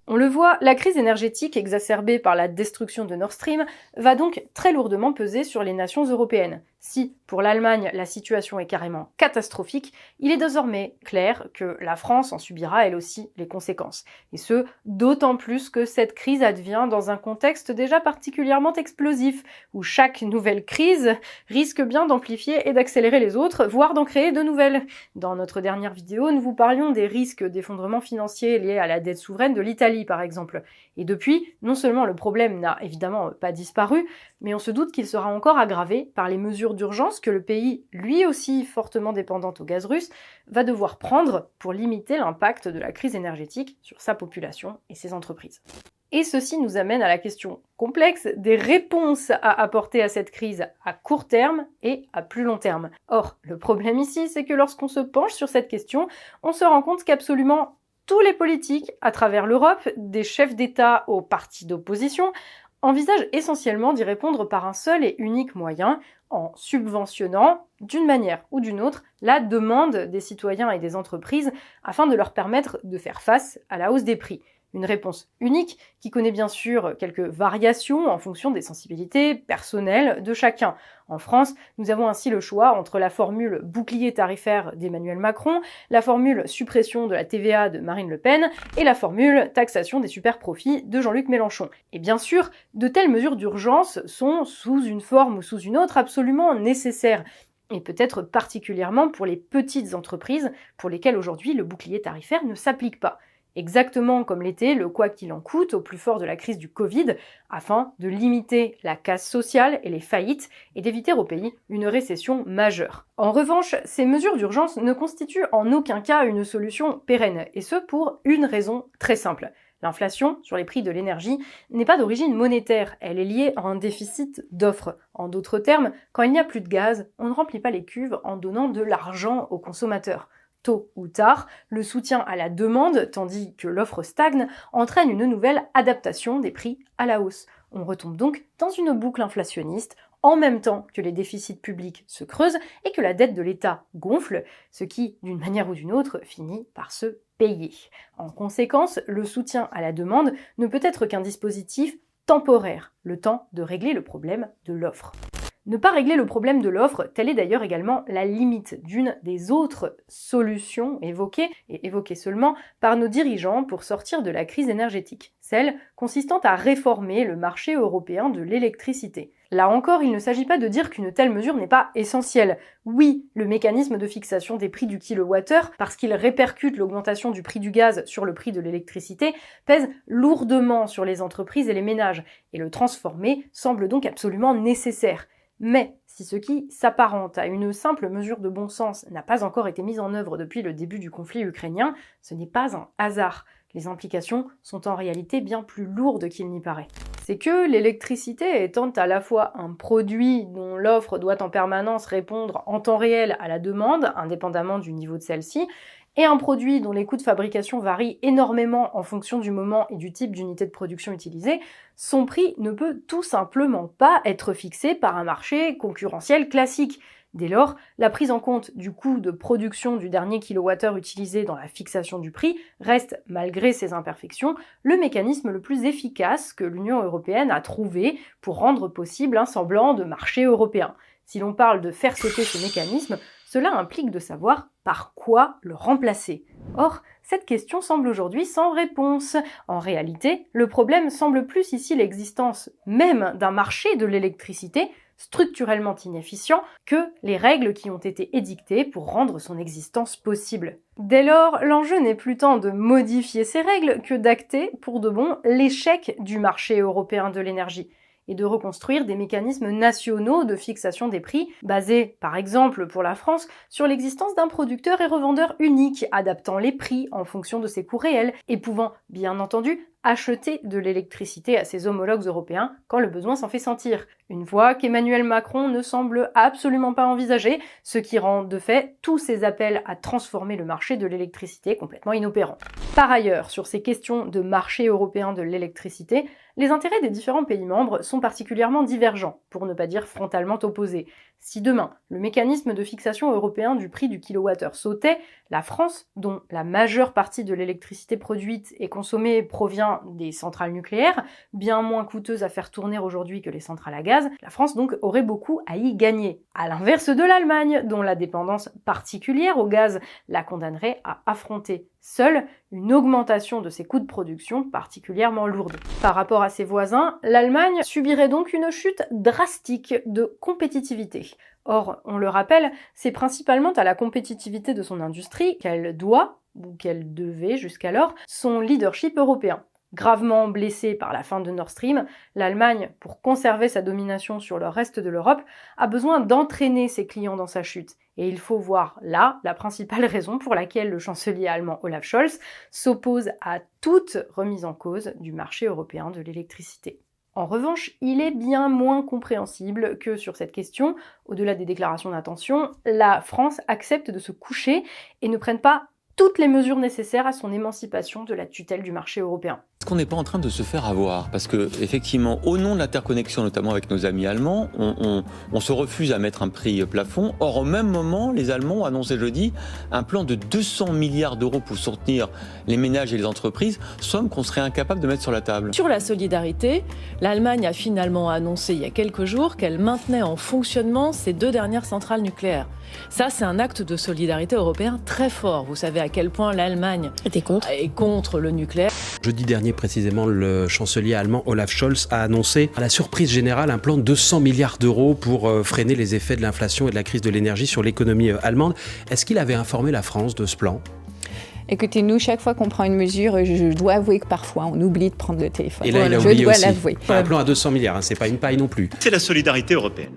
On le voit, la crise énergétique exacerbée par la destruction de Nord Stream va donc très lourdement peser sur les nations européennes. Si, pour l'Allemagne, la situation est carrément catastrophique, il est désormais clair que la France en subira elle aussi les conséquences. Et ce, d'autant plus que cette crise advient dans un contexte déjà particulièrement explosif, où chaque nouvelle crise risque bien d'amplifier et d'accélérer les autres, voire d'en créer de nouvelles. Dans notre dernière vidéo, nous vous parlions des risques d'effondrement financier liés à la dette souveraine de l'Italie, par exemple. Et depuis, non seulement le problème n'a évidemment pas disparu, mais on se doute qu'il sera encore aggravé par les mesures d'urgence que le pays, lui aussi fortement dépendant au gaz russe, va devoir prendre pour limiter l'impact de la crise énergétique sur sa population et ses entreprises. Et ceci nous amène à la question complexe des réponses à apporter à cette crise à court terme et à plus long terme. Or, le problème ici, c'est que lorsqu'on se penche sur cette question, on se rend compte qu'absolument tous les politiques à travers l'Europe, des chefs d'État aux partis d'opposition, envisagent essentiellement d'y répondre par un seul et unique moyen, en subventionnant, d'une manière ou d'une autre, la demande des citoyens et des entreprises afin de leur permettre de faire face à la hausse des prix. Une réponse unique qui connaît bien sûr quelques variations en fonction des sensibilités personnelles de chacun. En France, nous avons ainsi le choix entre la formule bouclier tarifaire d'Emmanuel Macron, la formule suppression de la TVA de Marine Le Pen et la formule taxation des superprofits de Jean-Luc Mélenchon. Et bien sûr, de telles mesures d'urgence sont, sous une forme ou sous une autre, absolument nécessaires. Et peut-être particulièrement pour les petites entreprises pour lesquelles aujourd'hui le bouclier tarifaire ne s'applique pas. Exactement comme l'était le quoi qu'il en coûte au plus fort de la crise du Covid, afin de limiter la casse sociale et les faillites et d'éviter au pays une récession majeure. En revanche, ces mesures d'urgence ne constituent en aucun cas une solution pérenne, et ce pour une raison très simple. L'inflation sur les prix de l'énergie n'est pas d'origine monétaire, elle est liée à un déficit d'offres. En d'autres termes, quand il n'y a plus de gaz, on ne remplit pas les cuves en donnant de l'argent aux consommateurs. Tôt ou tard, le soutien à la demande, tandis que l'offre stagne, entraîne une nouvelle adaptation des prix à la hausse. On retombe donc dans une boucle inflationniste, en même temps que les déficits publics se creusent et que la dette de l'État gonfle, ce qui, d'une manière ou d'une autre, finit par se payer. En conséquence, le soutien à la demande ne peut être qu'un dispositif temporaire, le temps de régler le problème de l'offre. Ne pas régler le problème de l'offre, telle est d'ailleurs également la limite d'une des autres solutions évoquées, et évoquées seulement, par nos dirigeants pour sortir de la crise énergétique, celle consistant à réformer le marché européen de l'électricité. Là encore, il ne s'agit pas de dire qu'une telle mesure n'est pas essentielle. Oui, le mécanisme de fixation des prix du kilowattheure, parce qu'il répercute l'augmentation du prix du gaz sur le prix de l'électricité, pèse lourdement sur les entreprises et les ménages, et le transformer semble donc absolument nécessaire. Mais si ce qui s'apparente à une simple mesure de bon sens n'a pas encore été mis en œuvre depuis le début du conflit ukrainien, ce n'est pas un hasard. Les implications sont en réalité bien plus lourdes qu'il n'y paraît. C'est que l'électricité étant à la fois un produit dont l'offre doit en permanence répondre en temps réel à la demande, indépendamment du niveau de celle-ci, et un produit dont les coûts de fabrication varient énormément en fonction du moment et du type d'unité de production utilisée, son prix ne peut tout simplement pas être fixé par un marché concurrentiel classique. Dès lors, la prise en compte du coût de production du dernier kilowattheure utilisé dans la fixation du prix reste, malgré ses imperfections, le mécanisme le plus efficace que l'Union européenne a trouvé pour rendre possible un semblant de marché européen. Si l'on parle de faire sauter ce mécanisme, cela implique de savoir par quoi le remplacer. Or, cette question semble aujourd'hui sans réponse. En réalité, le problème semble plus ici l'existence même d'un marché de l'électricité structurellement inefficient que les règles qui ont été édictées pour rendre son existence possible. Dès lors, l'enjeu n'est plus tant de modifier ces règles que d'acter, pour de bon, l'échec du marché européen de l'énergie et de reconstruire des mécanismes nationaux de fixation des prix, basés, par exemple pour la France, sur l'existence d'un producteur et revendeur unique, adaptant les prix en fonction de ses coûts réels et pouvant, bien entendu, acheter de l'électricité à ses homologues européens quand le besoin s'en fait sentir. Une voie qu'Emmanuel Macron ne semble absolument pas envisager, ce qui rend de fait tous ses appels à transformer le marché de l'électricité complètement inopérants. Par ailleurs, sur ces questions de marché européen de l'électricité, les intérêts des différents pays membres sont particulièrement divergents, pour ne pas dire frontalement opposés. Si demain, le mécanisme de fixation européen du prix du kilowattheure sautait, la France, dont la majeure partie de l'électricité produite et consommée provient des centrales nucléaires, bien moins coûteuses à faire tourner aujourd'hui que les centrales à gaz, la France donc aurait beaucoup à y gagner. À l'inverse de l'Allemagne, dont la dépendance particulière au gaz la condamnerait à affronter seule une augmentation de ses coûts de production particulièrement lourde. Par rapport à ses voisins, l'Allemagne subirait donc une chute drastique de compétitivité. Or, on le rappelle, c'est principalement à la compétitivité de son industrie qu'elle doit, ou qu'elle devait jusqu'alors, son leadership européen. Gravement blessée par la fin de Nord Stream, l'Allemagne, pour conserver sa domination sur le reste de l'Europe, a besoin d'entraîner ses clients dans sa chute. Et il faut voir là la principale raison pour laquelle le chancelier allemand Olaf Scholz s'oppose à toute remise en cause du marché européen de l'électricité. En revanche, il est bien moins compréhensible que sur cette question, au-delà des déclarations d'intention, la France accepte de se coucher et ne prenne pas toutes les mesures nécessaires à son émancipation de la tutelle du marché européen. Est-ce qu'on n'est pas en train de se faire avoir? Parce que, effectivement, au nom de l'interconnexion, notamment avec nos amis allemands, on se refuse à mettre un prix plafond. Or, au même moment, les Allemands ont annoncé jeudi un plan de 200 milliards d'euros pour soutenir les ménages et les entreprises, somme qu'on serait incapable de mettre sur la table. Sur la solidarité, l'Allemagne a finalement annoncé il y a quelques jours qu'elle maintenait en fonctionnement ses 2 dernières centrales nucléaires. Ça, c'est un acte de solidarité européen très fort. Vous savez à quel point l'Allemagne est contre le nucléaire. Jeudi dernier, précisément, le chancelier allemand Olaf Scholz a annoncé à la surprise générale un plan de 200 milliards d'euros pour freiner les effets de l'inflation et de la crise de l'énergie sur l'économie allemande. Est-ce qu'il avait informé la France de ce plan ? Écoutez, nous, chaque fois qu'on prend une mesure, je dois avouer que parfois, on oublie de prendre le téléphone. Et là, il a oublié aussi. Un plan à 200 milliards, c'est pas une paille non plus. C'est la solidarité européenne.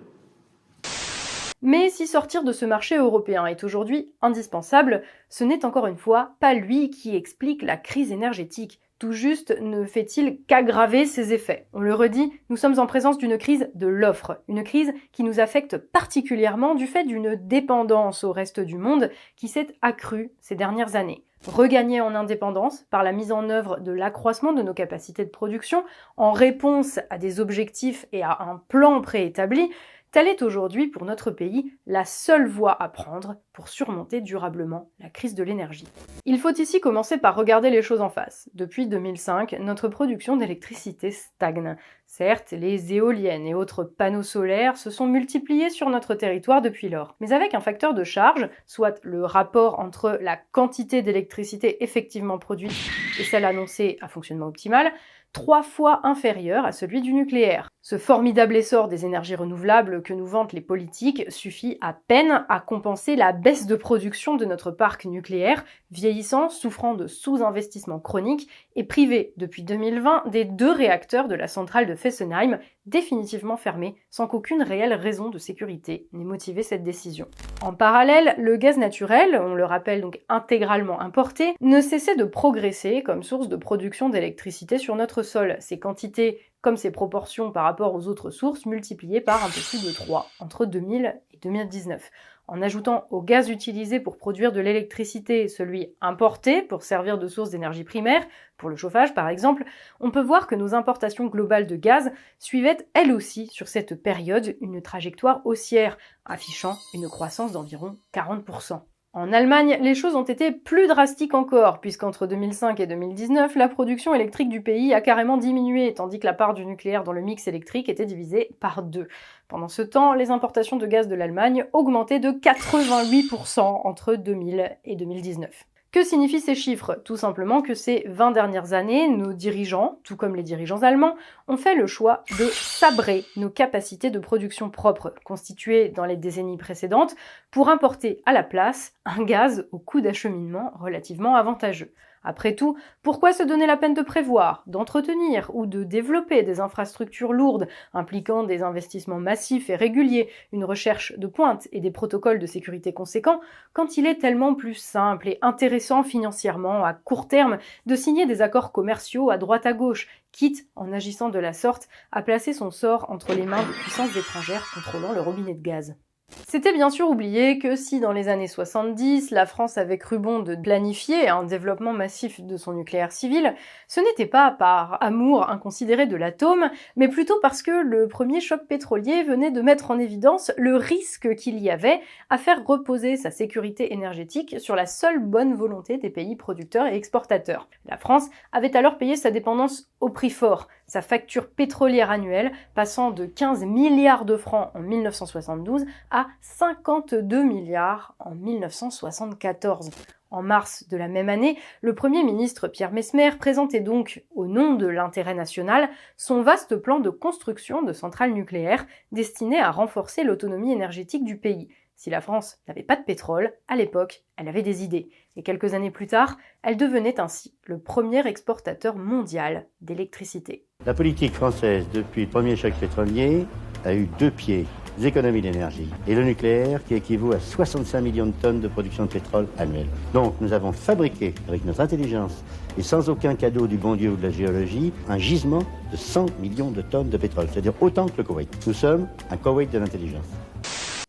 Mais si sortir de ce marché européen est aujourd'hui indispensable, ce n'est encore une fois pas lui qui explique la crise énergétique. Tout juste ne fait-il qu'aggraver ses effets. On le redit, nous sommes en présence d'une crise de l'offre, une crise qui nous affecte particulièrement du fait d'une dépendance au reste du monde qui s'est accrue ces dernières années. Regagner en indépendance par la mise en œuvre de l'accroissement de nos capacités de production en réponse à des objectifs et à un plan préétabli, telle est aujourd'hui pour notre pays la seule voie à prendre pour surmonter durablement la crise de l'énergie. Il faut ici commencer par regarder les choses en face. Depuis 2005, notre production d'électricité stagne. Certes, les éoliennes et autres panneaux solaires se sont multipliés sur notre territoire depuis lors, mais avec un facteur de charge, soit le rapport entre la quantité d'électricité effectivement produite et celle annoncée à fonctionnement optimal, 3 fois inférieur à celui du nucléaire. Ce formidable essor des énergies renouvelables que nous vantent les politiques suffit à peine à compenser la baisse de production de notre parc nucléaire, vieillissant, souffrant de sous-investissement chronique et privé depuis 2020 des 2 réacteurs de la centrale de Fessenheim, définitivement fermés sans qu'aucune réelle raison de sécurité n'ait motivé cette décision. En parallèle, le gaz naturel, on le rappelle donc intégralement importé, ne cessait de progresser comme source de production d'électricité sur notre sol. Ces quantités comme ses proportions par rapport aux autres sources multipliées par un peu plus de 3 entre 2000 et 2019. En ajoutant au gaz utilisé pour produire de l'électricité celui importé pour servir de source d'énergie primaire, pour le chauffage par exemple, on peut voir que nos importations globales de gaz suivaient elles aussi sur cette période une trajectoire haussière, affichant une croissance d'environ 40%. En Allemagne, les choses ont été plus drastiques encore, puisqu'entre 2005 et 2019, la production électrique du pays a carrément diminué, tandis que la part du nucléaire dans le mix électrique était divisée par 2. Pendant ce temps, les importations de gaz de l'Allemagne augmentaient de 88% entre 2000 et 2019. Que signifient ces chiffres? Tout simplement que ces 20 dernières années, nos dirigeants, tout comme les dirigeants allemands, ont fait le choix de sabrer nos capacités de production propres, constituées dans les décennies précédentes, pour importer à la place un gaz au coût d'acheminement relativement avantageux. Après tout, pourquoi se donner la peine de prévoir, d'entretenir ou de développer des infrastructures lourdes impliquant des investissements massifs et réguliers, une recherche de pointe et des protocoles de sécurité conséquents, quand il est tellement plus simple et intéressant financièrement à court terme de signer des accords commerciaux à droite à gauche, quitte, en agissant de la sorte, à placer son sort entre les mains de puissances étrangères contrôlant le robinet de gaz. C'était bien sûr oublier que si dans les années 70, la France avait cru bon de planifier un développement massif de son nucléaire civil, ce n'était pas par amour inconsidéré de l'atome, mais plutôt parce que le premier choc pétrolier venait de mettre en évidence le risque qu'il y avait à faire reposer sa sécurité énergétique sur la seule bonne volonté des pays producteurs et exportateurs. La France avait alors payé sa dépendance au prix fort, sa facture pétrolière annuelle passant de 15 milliards de francs en 1972 à 52 milliards en 1974. En mars de la même année, le Premier ministre Pierre Messmer présentait donc, au nom de l'intérêt national, son vaste plan de construction de centrales nucléaires destiné à renforcer l'autonomie énergétique du pays. Si la France n'avait pas de pétrole, à l'époque, elle avait des idées. Et quelques années plus tard, elle devenait ainsi le premier exportateur mondial d'électricité. La politique française, depuis le premier choc pétrolier, a eu deux pieds, les économies d'énergie et le nucléaire, qui équivaut à 65 millions de tonnes de production de pétrole annuelle. Donc nous avons fabriqué, avec notre intelligence et sans aucun cadeau du bon Dieu ou de la géologie, un gisement de 100 millions de tonnes de pétrole, c'est-à-dire autant que le Koweït. Nous sommes un Koweït de l'intelligence.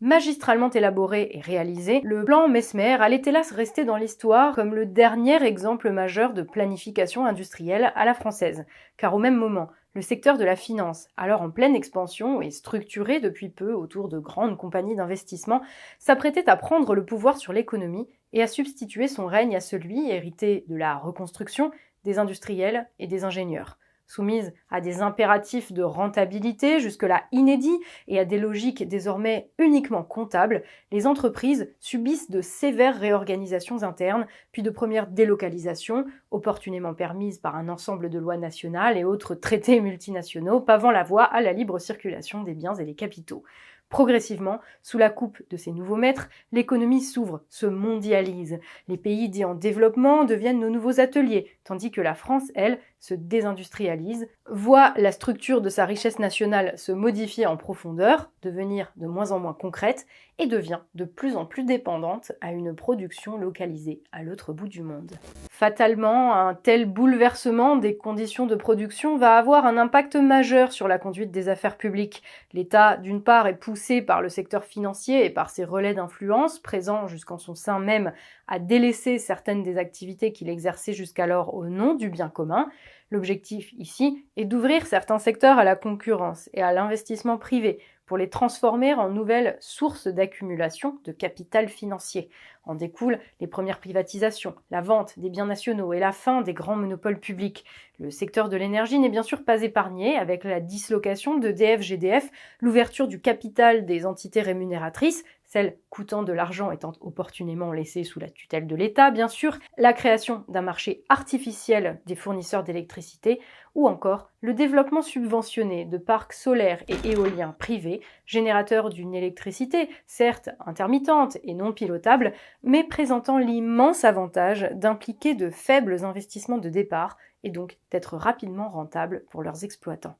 Magistralement élaboré et réalisé, le plan Messmer allait hélas rester dans l'histoire comme le dernier exemple majeur de planification industrielle à la française. Car au même moment, le secteur de la finance, alors en pleine expansion et structuré depuis peu autour de grandes compagnies d'investissement, s'apprêtait à prendre le pouvoir sur l'économie et à substituer son règne à celui, hérité de la reconstruction, des industriels et des ingénieurs. Soumises à des impératifs de rentabilité jusque-là inédits et à des logiques désormais uniquement comptables, les entreprises subissent de sévères réorganisations internes, puis de premières délocalisations, opportunément permises par un ensemble de lois nationales et autres traités multinationaux, pavant la voie à la libre circulation des biens et des capitaux. Progressivement, sous la coupe de ces nouveaux maîtres, l'économie s'ouvre, se mondialise. Les pays dits en développement deviennent nos nouveaux ateliers, tandis que la France, elle, se désindustrialise, voit la structure de sa richesse nationale se modifier en profondeur, devenir de moins en moins concrète, et devient de plus en plus dépendante à une production localisée à l'autre bout du monde. Fatalement, un tel bouleversement des conditions de production va avoir un impact majeur sur la conduite des affaires publiques. L'État, d'une part, est poussé par le secteur financier et par ses relais d'influence, présents jusqu'en son sein même, à délaisser certaines des activités qu'il exerçait jusqu'alors au nom du bien commun. L'objectif ici est d'ouvrir certains secteurs à la concurrence et à l'investissement privé pour les transformer en nouvelles sources d'accumulation de capital financier. En découlent les premières privatisations, la vente des biens nationaux et la fin des grands monopoles publics. Le secteur de l'énergie n'est bien sûr pas épargné avec la dislocation d'EDF-GDF, l'ouverture du capital des entités rémunératrices, celles coûtant de l'argent étant opportunément laissées sous la tutelle de l'État, bien sûr, la création d'un marché artificiel des fournisseurs d'électricité, ou encore le développement subventionné de parcs solaires et éoliens privés, générateurs d'une électricité, certes intermittente et non pilotable, mais présentant l'immense avantage d'impliquer de faibles investissements de départ et donc d'être rapidement rentables pour leurs exploitants.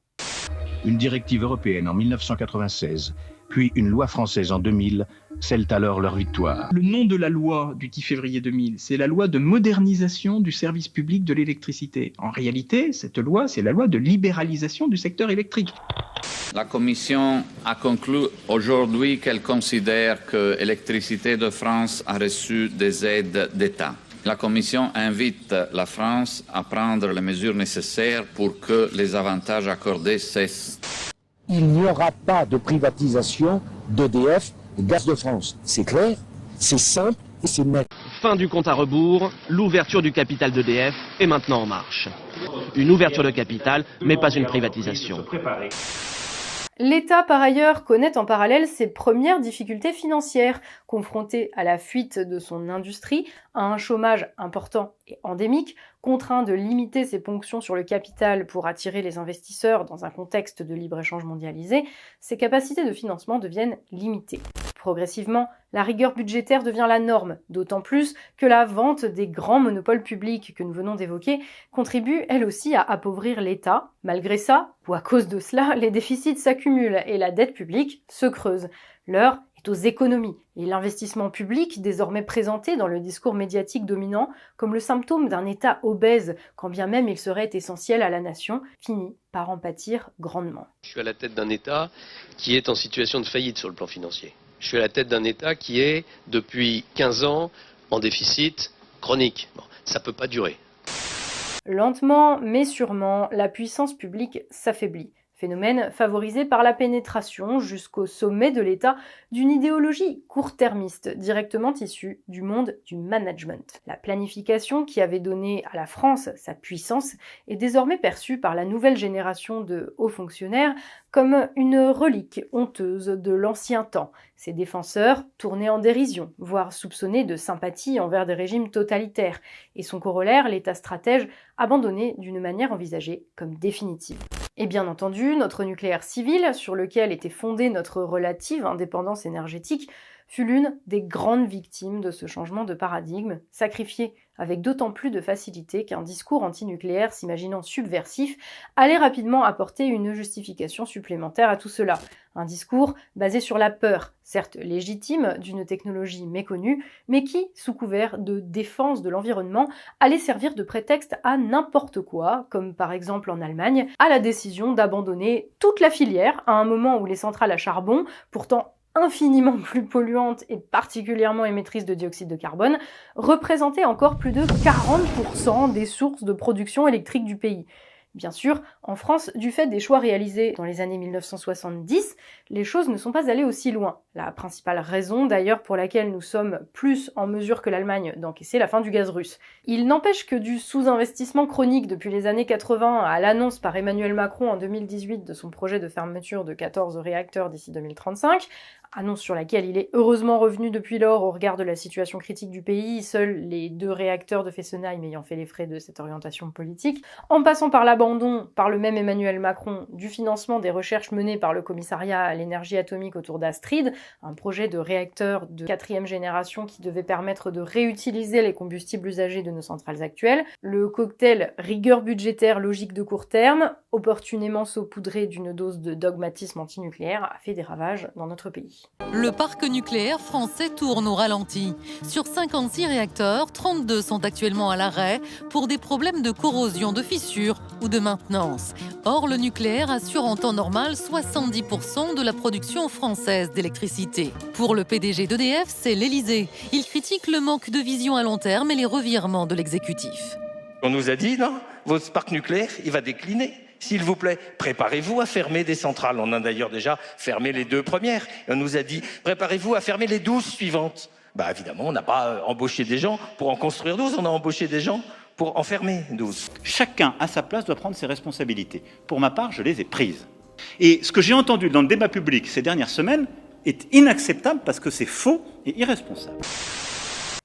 Une directive européenne en 1996, puis une loi française en 2000, scellent alors leur victoire. Le nom de la loi du 10 février 2000, c'est la loi de modernisation du service public de l'électricité. En réalité, cette loi, c'est la loi de libéralisation du secteur électrique. La Commission a conclu aujourd'hui qu'elle considère que Électricité de France a reçu des aides d'État. La Commission invite la France à prendre les mesures nécessaires pour que les avantages accordés cessent. Il n'y aura pas de privatisation d'EDF, Gaz de France. C'est clair, c'est simple et c'est net. Fin du compte à rebours, l'ouverture du capital d'EDF est maintenant en marche. Une ouverture de capital, mais pas une privatisation. L'État, par ailleurs, connaît en parallèle ses premières difficultés financières, confronté à la fuite de son industrie, à un chômage important et endémique, contraint de limiter ses ponctions sur le capital pour attirer les investisseurs dans un contexte de libre-échange mondialisé, ses capacités de financement deviennent limitées. Progressivement, la rigueur budgétaire devient la norme, d'autant plus que la vente des grands monopoles publics que nous venons d'évoquer contribue elle aussi à appauvrir l'État. Malgré ça, ou à cause de cela, les déficits s'accumulent et la dette publique se creuse. L'heure est aux économies et l'investissement public, désormais présenté dans le discours médiatique dominant comme le symptôme d'un État obèse, quand bien même il serait essentiel à la nation, finit par en pâtir grandement. Je suis à la tête d'un État qui est en situation de faillite sur le plan financier. Je suis à la tête d'un État qui est, depuis 15 ans, en déficit chronique. Bon, ça ne peut pas durer. Lentement, mais sûrement, la puissance publique s'affaiblit. Phénomène favorisé par la pénétration jusqu'au sommet de l'État d'une idéologie court-termiste directement issue du monde du management. La planification qui avait donné à la France sa puissance est désormais perçue par la nouvelle génération de hauts fonctionnaires comme une relique honteuse de l'ancien temps. Ses défenseurs tournés en dérision, voire soupçonnés de sympathie envers des régimes totalitaires, et son corollaire, l'État stratège, abandonné d'une manière envisagée comme définitive. Et bien entendu, notre nucléaire civil, sur lequel était fondée notre relative indépendance énergétique, fut l'une des grandes victimes de ce changement de paradigme, sacrifié avec d'autant plus de facilité qu'un discours antinucléaire s'imaginant subversif allait rapidement apporter une justification supplémentaire à tout cela. Un discours basé sur la peur, certes légitime, d'une technologie méconnue, mais qui, sous couvert de défense de l'environnement, allait servir de prétexte à n'importe quoi, comme par exemple en Allemagne, à la décision d'abandonner toute la filière à un moment où les centrales à charbon, pourtant infiniment plus polluantes et particulièrement émettrices de dioxyde de carbone, représentaient encore plus de 40% des sources de production électrique du pays. Bien sûr, en France, du fait des choix réalisés dans les années 1970, les choses ne sont pas allées aussi loin. La principale raison d'ailleurs pour laquelle nous sommes plus en mesure que l'Allemagne d'encaisser la fin du gaz russe. Il n'empêche que du sous-investissement chronique depuis les années 80 à l'annonce par Emmanuel Macron en 2018 de son projet de fermeture de 14 réacteurs d'ici 2035, annonce sur laquelle il est heureusement revenu depuis lors au regard de la situation critique du pays, seuls les 2 réacteurs de Fessenheim ayant fait les frais de cette orientation politique, en passant par l'abandon, par le même Emmanuel Macron, du financement des recherches menées par le commissariat à l'énergie atomique autour d'Astrid, un projet de réacteur de 4e génération qui devait permettre de réutiliser les combustibles usagés de nos centrales actuelles, le cocktail rigueur budgétaire logique de court terme, opportunément saupoudré d'une dose de dogmatisme antinucléaire, a fait des ravages dans notre pays. Le parc nucléaire français tourne au ralenti. Sur 56 réacteurs, 32 sont actuellement à l'arrêt pour des problèmes de corrosion, de fissures ou de maintenance. Or, le nucléaire assure en temps normal 70% de la production française d'électricité. Pour le PDG d'EDF, c'est l'Élysée. Il critique le manque de vision à long terme et les revirements de l'exécutif. On nous a dit, non, votre parc nucléaire, il va décliner. S'il vous plaît, préparez-vous à fermer des centrales. On a d'ailleurs déjà fermé les 2 premières. Et on nous a dit, préparez-vous à fermer les 12 suivantes. Bah évidemment, on n'a pas embauché des gens pour en construire 12, on a embauché des gens pour en fermer 12. Chacun, à sa place, doit prendre ses responsabilités. Pour ma part, je les ai prises. Et ce que j'ai entendu dans le débat public ces dernières semaines est inacceptable parce que c'est faux et irresponsable.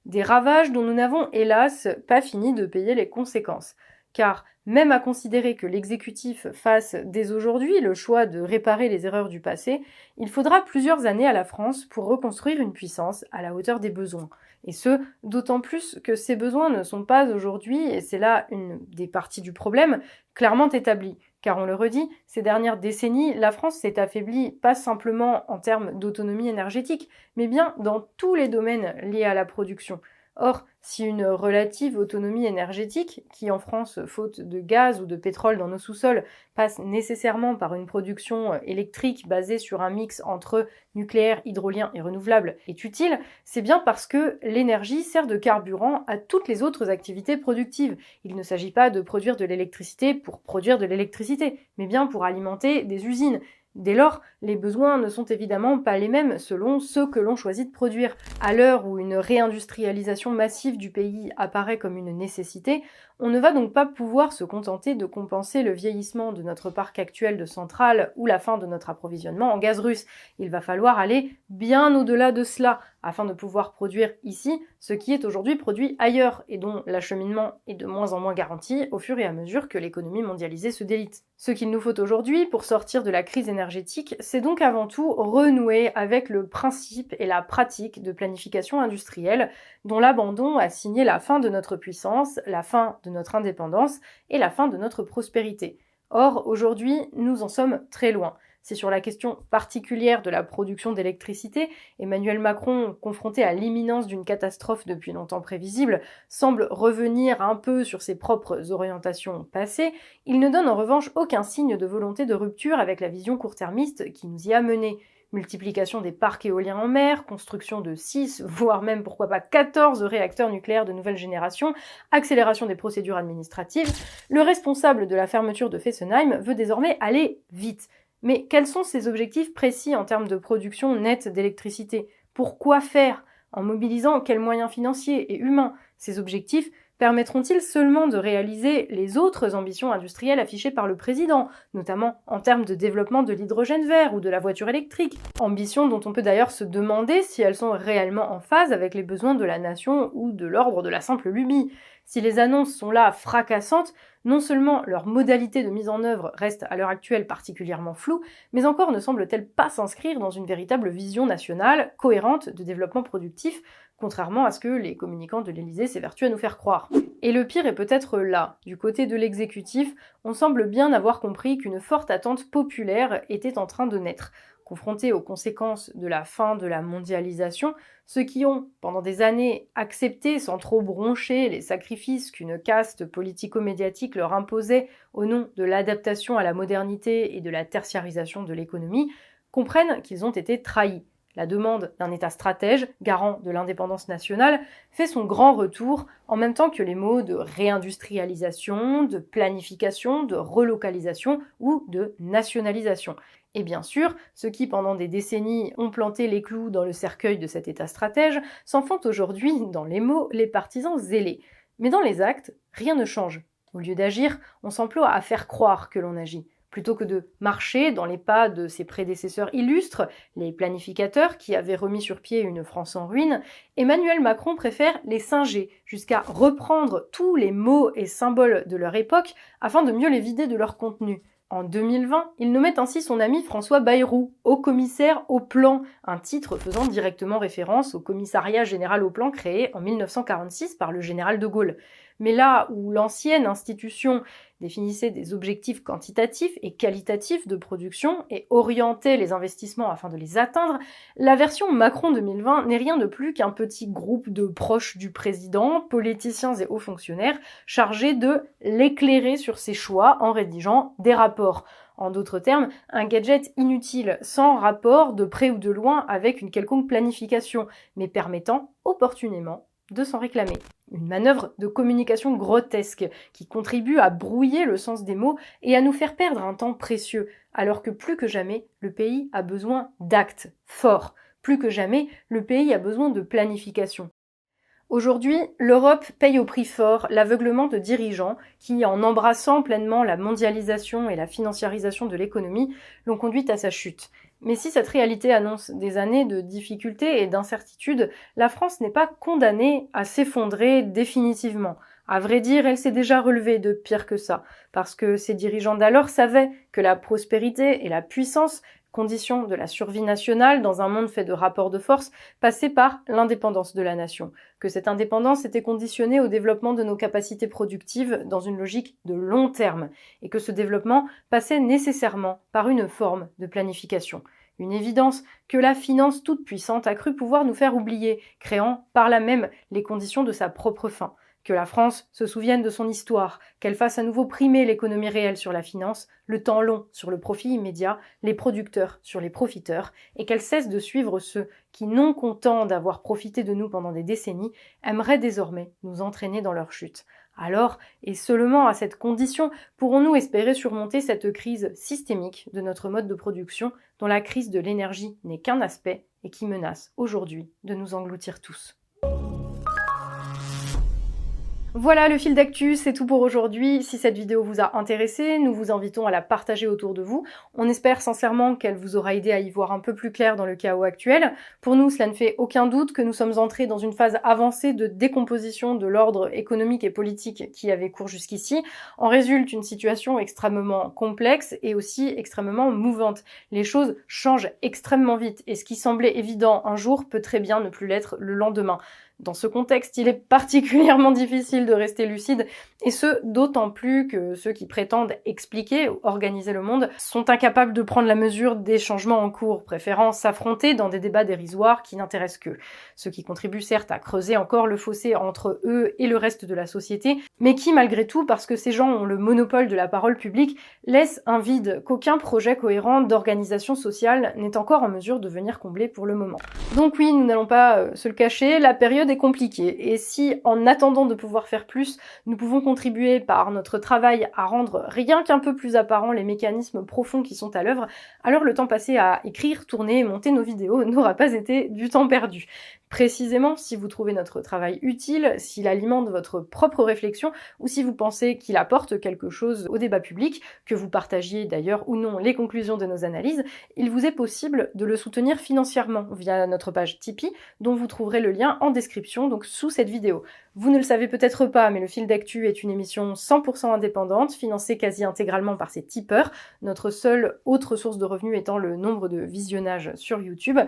Des ravages dont nous n'avons hélas pas fini de payer les conséquences. Car même à considérer que l'exécutif fasse dès aujourd'hui le choix de réparer les erreurs du passé, il faudra plusieurs années à la France pour reconstruire une puissance à la hauteur des besoins. Et ce, d'autant plus que ces besoins ne sont pas aujourd'hui, et c'est là une des parties du problème, clairement établis. Car on le redit, ces dernières décennies, la France s'est affaiblie pas simplement en termes d'autonomie énergétique, mais bien dans tous les domaines liés à la production. Or, si une relative autonomie énergétique, qui en France, faute de gaz ou de pétrole dans nos sous-sols, passe nécessairement par une production électrique basée sur un mix entre nucléaire, hydrolien et renouvelable, est utile, c'est bien parce que l'énergie sert de carburant à toutes les autres activités productives. Il ne s'agit pas de produire de l'électricité pour produire de l'électricité, mais bien pour alimenter des usines, Dès lors, les besoins ne sont évidemment pas les mêmes selon ceux que l'on choisit de produire. À l'heure où une réindustrialisation massive du pays apparaît comme une nécessité, on ne va donc pas pouvoir se contenter de compenser le vieillissement de notre parc actuel de centrales ou la fin de notre approvisionnement en gaz russe. Il va falloir aller bien au-delà de cela afin de pouvoir produire ici ce qui est aujourd'hui produit ailleurs et dont l'acheminement est de moins en moins garanti au fur et à mesure que l'économie mondialisée se délite. Ce qu'il nous faut aujourd'hui pour sortir de la crise énergétique, c'est donc avant tout renouer avec le principe et la pratique de planification industrielle dont l'abandon a signé la fin de notre puissance, la fin de notre indépendance et la fin de notre prospérité. Or, aujourd'hui, nous en sommes très loin. C'est sur la question particulière de la production d'électricité, Emmanuel Macron, confronté à l'imminence d'une catastrophe depuis longtemps prévisible, semble revenir un peu sur ses propres orientations passées. Il ne donne en revanche aucun signe de volonté de rupture avec la vision court-termiste qui nous y a menés. Multiplication des parcs éoliens en mer, construction de 6, voire même pourquoi pas 14 réacteurs nucléaires de nouvelle génération, accélération des procédures administratives, le responsable de la fermeture de Fessenheim veut désormais aller vite. Mais quels sont ses objectifs précis en termes de production nette d'électricité? Pourquoi faire? En mobilisant quels moyens financiers et humains? Ces objectifs permettront-ils seulement de réaliser les autres ambitions industrielles affichées par le président, notamment en termes de développement de l'hydrogène vert ou de la voiture électrique? Ambitions dont on peut d'ailleurs se demander si elles sont réellement en phase avec les besoins de la nation ou de l'ordre de la simple lubie. Si les annonces sont là fracassantes, non seulement leur modalité de mise en œuvre reste à l'heure actuelle particulièrement floue, mais encore ne semble-t-elle pas s'inscrire dans une véritable vision nationale, cohérente de développement productif, contrairement à ce que les communicants de l'Élysée s'évertuent à nous faire croire. Et le pire est peut-être là. Du côté de l'exécutif, on semble bien avoir compris qu'une forte attente populaire était en train de naître. Confrontés aux conséquences de la fin de la mondialisation, ceux qui ont, pendant des années, accepté sans trop broncher les sacrifices qu'une caste politico-médiatique leur imposait au nom de l'adaptation à la modernité et de la tertiarisation de l'économie, comprennent qu'ils ont été trahis. La demande d'un État stratège, garant de l'indépendance nationale, fait son grand retour en même temps que les mots de réindustrialisation, de planification, de relocalisation ou de nationalisation. Et bien sûr, ceux qui, pendant des décennies, ont planté les clous dans le cercueil de cet État stratège, s'en font aujourd'hui, dans les mots, les partisans zélés. Mais dans les actes, rien ne change. Au lieu d'agir, on s'emploie à faire croire que l'on agit. Plutôt que de marcher dans les pas de ses prédécesseurs illustres, les planificateurs qui avaient remis sur pied une France en ruine, Emmanuel Macron préfère les singer jusqu'à reprendre tous les mots et symboles de leur époque afin de mieux les vider de leur contenu. En 2020, il nommait ainsi son ami François Bayrou, haut commissaire au plan, un titre faisant directement référence au commissariat général au plan créé en 1946 par le général de Gaulle. Mais là où l'ancienne institution définissait des objectifs quantitatifs et qualitatifs de production et orientait les investissements afin de les atteindre, la version Macron 2020 n'est rien de plus qu'un petit groupe de proches du président, politiciens et hauts fonctionnaires, chargés de l'éclairer sur ses choix en rédigeant des rapports. En d'autres termes, un gadget inutile, sans rapport de près ou de loin avec une quelconque planification, mais permettant opportunément de s'en réclamer. Une manœuvre de communication grotesque qui contribue à brouiller le sens des mots et à nous faire perdre un temps précieux, alors que plus que jamais, le pays a besoin d'actes forts. Plus que jamais, le pays a besoin de planification. Aujourd'hui, l'Europe paye au prix fort l'aveuglement de dirigeants qui, en embrassant pleinement la mondialisation et la financiarisation de l'économie, l'ont conduite à sa chute. Mais si cette réalité annonce des années de difficultés et d'incertitudes, la France n'est pas condamnée à s'effondrer définitivement. À vrai dire, elle s'est déjà relevée de pire que ça, parce que ses dirigeants d'alors savaient que la prospérité et la puissance, condition de la survie nationale dans un monde fait de rapports de force, passaient par l'indépendance de la nation, que cette indépendance était conditionnée au développement de nos capacités productives dans une logique de long terme, et que ce développement passait nécessairement par une forme de planification. Une évidence que la finance toute puissante a cru pouvoir nous faire oublier, créant par là même les conditions de sa propre fin. Que la France se souvienne de son histoire, qu'elle fasse à nouveau primer l'économie réelle sur la finance, le temps long sur le profit immédiat, les producteurs sur les profiteurs, et qu'elle cesse de suivre ceux qui, non contents d'avoir profité de nous pendant des décennies, aimeraient désormais nous entraîner dans leur chute. Alors, et seulement à cette condition, pourrons-nous espérer surmonter cette crise systémique de notre mode de production, dont la crise de l'énergie n'est qu'un aspect et qui menace aujourd'hui de nous engloutir tous. Voilà, le fil d'actu, c'est tout pour aujourd'hui. Si cette vidéo vous a intéressé, nous vous invitons à la partager autour de vous. On espère sincèrement qu'elle vous aura aidé à y voir un peu plus clair dans le chaos actuel. Pour nous, cela ne fait aucun doute que nous sommes entrés dans une phase avancée de décomposition de l'ordre économique et politique qui avait cours jusqu'ici. En résulte une situation extrêmement complexe et aussi extrêmement mouvante. Les choses changent extrêmement vite et ce qui semblait évident un jour peut très bien ne plus l'être le lendemain. Dans ce contexte, il est particulièrement difficile de rester lucide, et ce, d'autant plus que ceux qui prétendent expliquer ou organiser le monde sont incapables de prendre la mesure des changements en cours, préférant s'affronter dans des débats dérisoires qui n'intéressent qu'eux. Ce qui contribue certes à creuser encore le fossé entre eux et le reste de la société, mais qui, malgré tout, parce que ces gens ont le monopole de la parole publique, laisse un vide qu'aucun projet cohérent d'organisation sociale n'est encore en mesure de venir combler pour le moment. Donc oui, nous n'allons pas se le cacher, la période est compliquée, et si, en attendant de pouvoir faire plus, nous pouvons contribuer par notre travail à rendre rien qu'un peu plus apparents les mécanismes profonds qui sont à l'œuvre, alors le temps passé à écrire, tourner et monter nos vidéos n'aura pas été du temps perdu. Précisément, si vous trouvez notre travail utile, s'il alimente votre propre réflexion, ou si vous pensez qu'il apporte quelque chose au débat public, que vous partagiez d'ailleurs ou non les conclusions de nos analyses, il vous est possible de le soutenir financièrement via notre page Tipeee, dont vous trouverez le lien en description, donc sous cette vidéo. Vous ne le savez peut-être pas, mais le Fil d'Actu est une émission 100% indépendante, financée quasi intégralement par ses tipeurs, notre seule autre source de revenus étant le nombre de visionnages sur YouTube.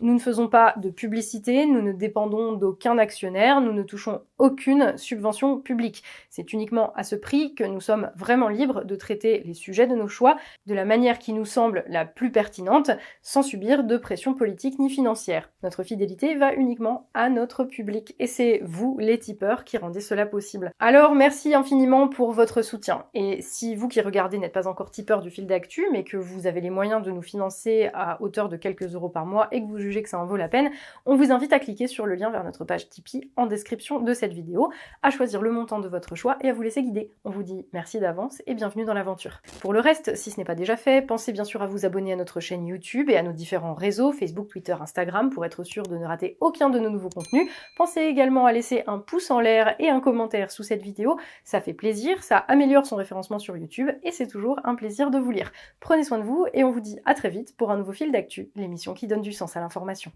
Nous ne faisons pas de publicité, nous ne dépendons d'aucun actionnaire, nous ne touchons aucune subvention publique. C'est uniquement à ce prix que nous sommes vraiment libres de traiter les sujets de nos choix de la manière qui nous semble la plus pertinente, sans subir de pression politique ni financière. Notre fidélité va uniquement à notre public, et c'est vous, les tipeurs, qui rendez cela possible. Alors merci infiniment pour votre soutien, et si vous qui regardez n'êtes pas encore tipeur du Fil d'Actu, mais que vous avez les moyens de nous financer à hauteur de quelques euros par mois et que vous jugez que ça en vaut la peine, on vous invite à cliquer sur le lien vers notre page Tipeee en description de cette vidéo, à choisir le montant de votre choix et à vous laisser guider. On vous dit merci d'avance et bienvenue dans l'aventure. Pour le reste, si ce n'est pas déjà fait, pensez bien sûr à vous abonner à notre chaîne YouTube et à nos différents réseaux, Facebook, Twitter, Instagram, pour être sûr de ne rater aucun de nos nouveaux contenus. Pensez également à laisser un pouce en l'air et un commentaire sous cette vidéo, ça fait plaisir, ça améliore son référencement sur YouTube et c'est toujours un plaisir de vous lire. Prenez soin de vous et on vous dit à très vite pour un nouveau Fil d'Actu, l'émission qui donne du sens à l'information.